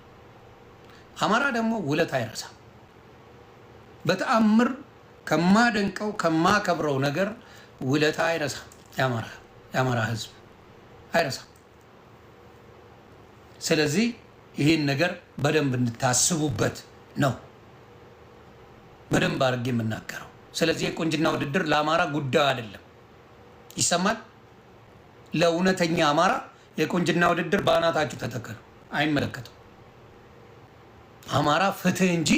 አማራ ደግሞ ውለት አይረሳም። በተአምር ከማደንቀው ከማከብረው ነገር ውለታ አይረሳም። የአማራ ህዝብ አይረሳም። ስለዚህ ይህን ነገር በደንብ እንድታስቡበት ነው በደንብ አድርጌ የምናገረው። ስለዚህ የቁንጅና ውድድር ለአማራ ጉዳዩ አይደለም። ይሰማል? ለእውነተኛ አማራ የቁንጅና ውድድር በአናታችሁ ተተከሉ። አይመለከተው። አማራ ፍትህ እንጂ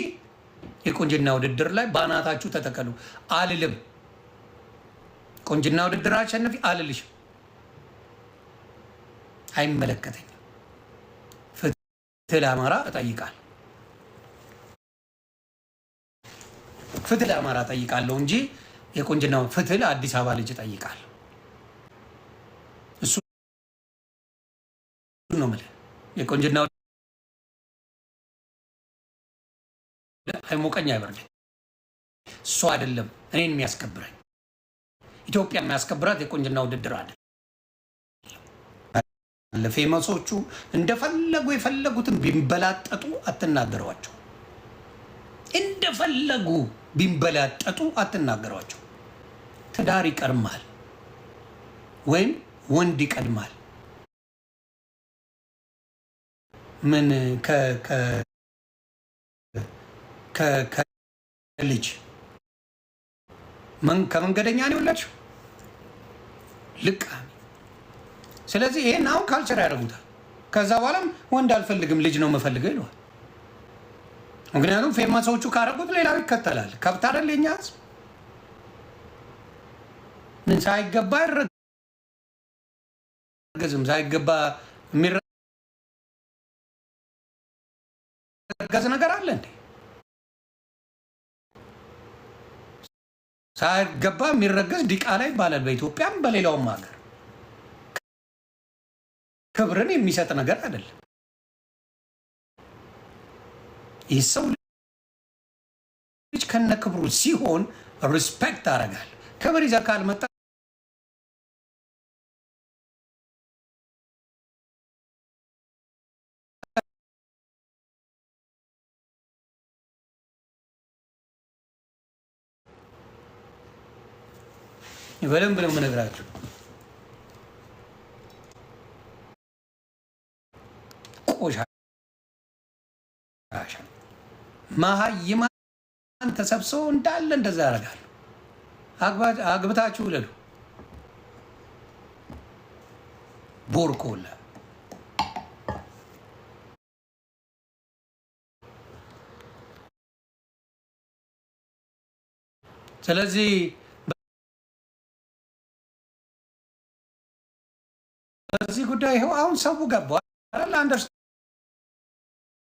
የቁንጅና ውድድር ላይ በአናታችሁ ተተከሉ አልልም። ቁንጅና ውድድር አሸንፊ አልልሽም። አይመለከተኝም። ፍትህ ለአማራ እጠይቃለሁ። ፍትህ ለአማራ እጠይቃለሁ እንጂ የቁንጅና ፍትህ ለአዲስ አበባ ልጅ እጠይቃለሁ። እሱ ነው የምልህ። የቁንጅና አይሞቀኝ አይበርደኝ። እሱ አይደለም እኔን የሚያስከብረኝ። ኢትዮጵያ የሚያስከብራት የቁንጅና ውድድር አለ። ለፌመሶቹ እንደፈለጉ የፈለጉትን ቢንበላጠጡ አትናገሯቸው። እንደፈለጉ ቢንበላጠጡ አትናገሯቸው። ትዳር ይቀድማል ወይም ወንድ ይቀድማል። ምን ከልጅ ከመንገደኛ ነው የወለድሽው ልቃሚ። ስለዚህ ይሄን አሁን ካልቸር ያደርጉታል። ከዛ በኋላም ወንድ አልፈልግም ልጅ ነው የምፈልገው ይለዋል። ምክንያቱም ፌማሶቹ ካረጉት ሌላው ይከተላል። ከብት አይደል የኛ ህዝብ? ምን ሳይገባ አይረገዝም? ሳይገባ የሚረገዝ ነገር አለ እንዴ? ሳይገባ የሚረገዝ ዲቃላ ይባላል በኢትዮጵያም በሌላውም ሀገር። ክብርን የሚሰጥ ነገር አይደለም። ይህ ሰው ልጅ ከነ ክብሩ ሲሆን ሪስፔክት አደርጋለሁ። ክብር ይዘህ ካልመጣ በደንብ ነው የምነግራችሁ። ቆሻሻ መሀይማን ተሰብስበው እንዳለ እንደዛ ያደርጋሉ። አግብታችሁ ውለዱ። ቦርኮላ ስለዚህ በዚህ ጉዳይ ይኸው አሁን ሰው ገባዋል።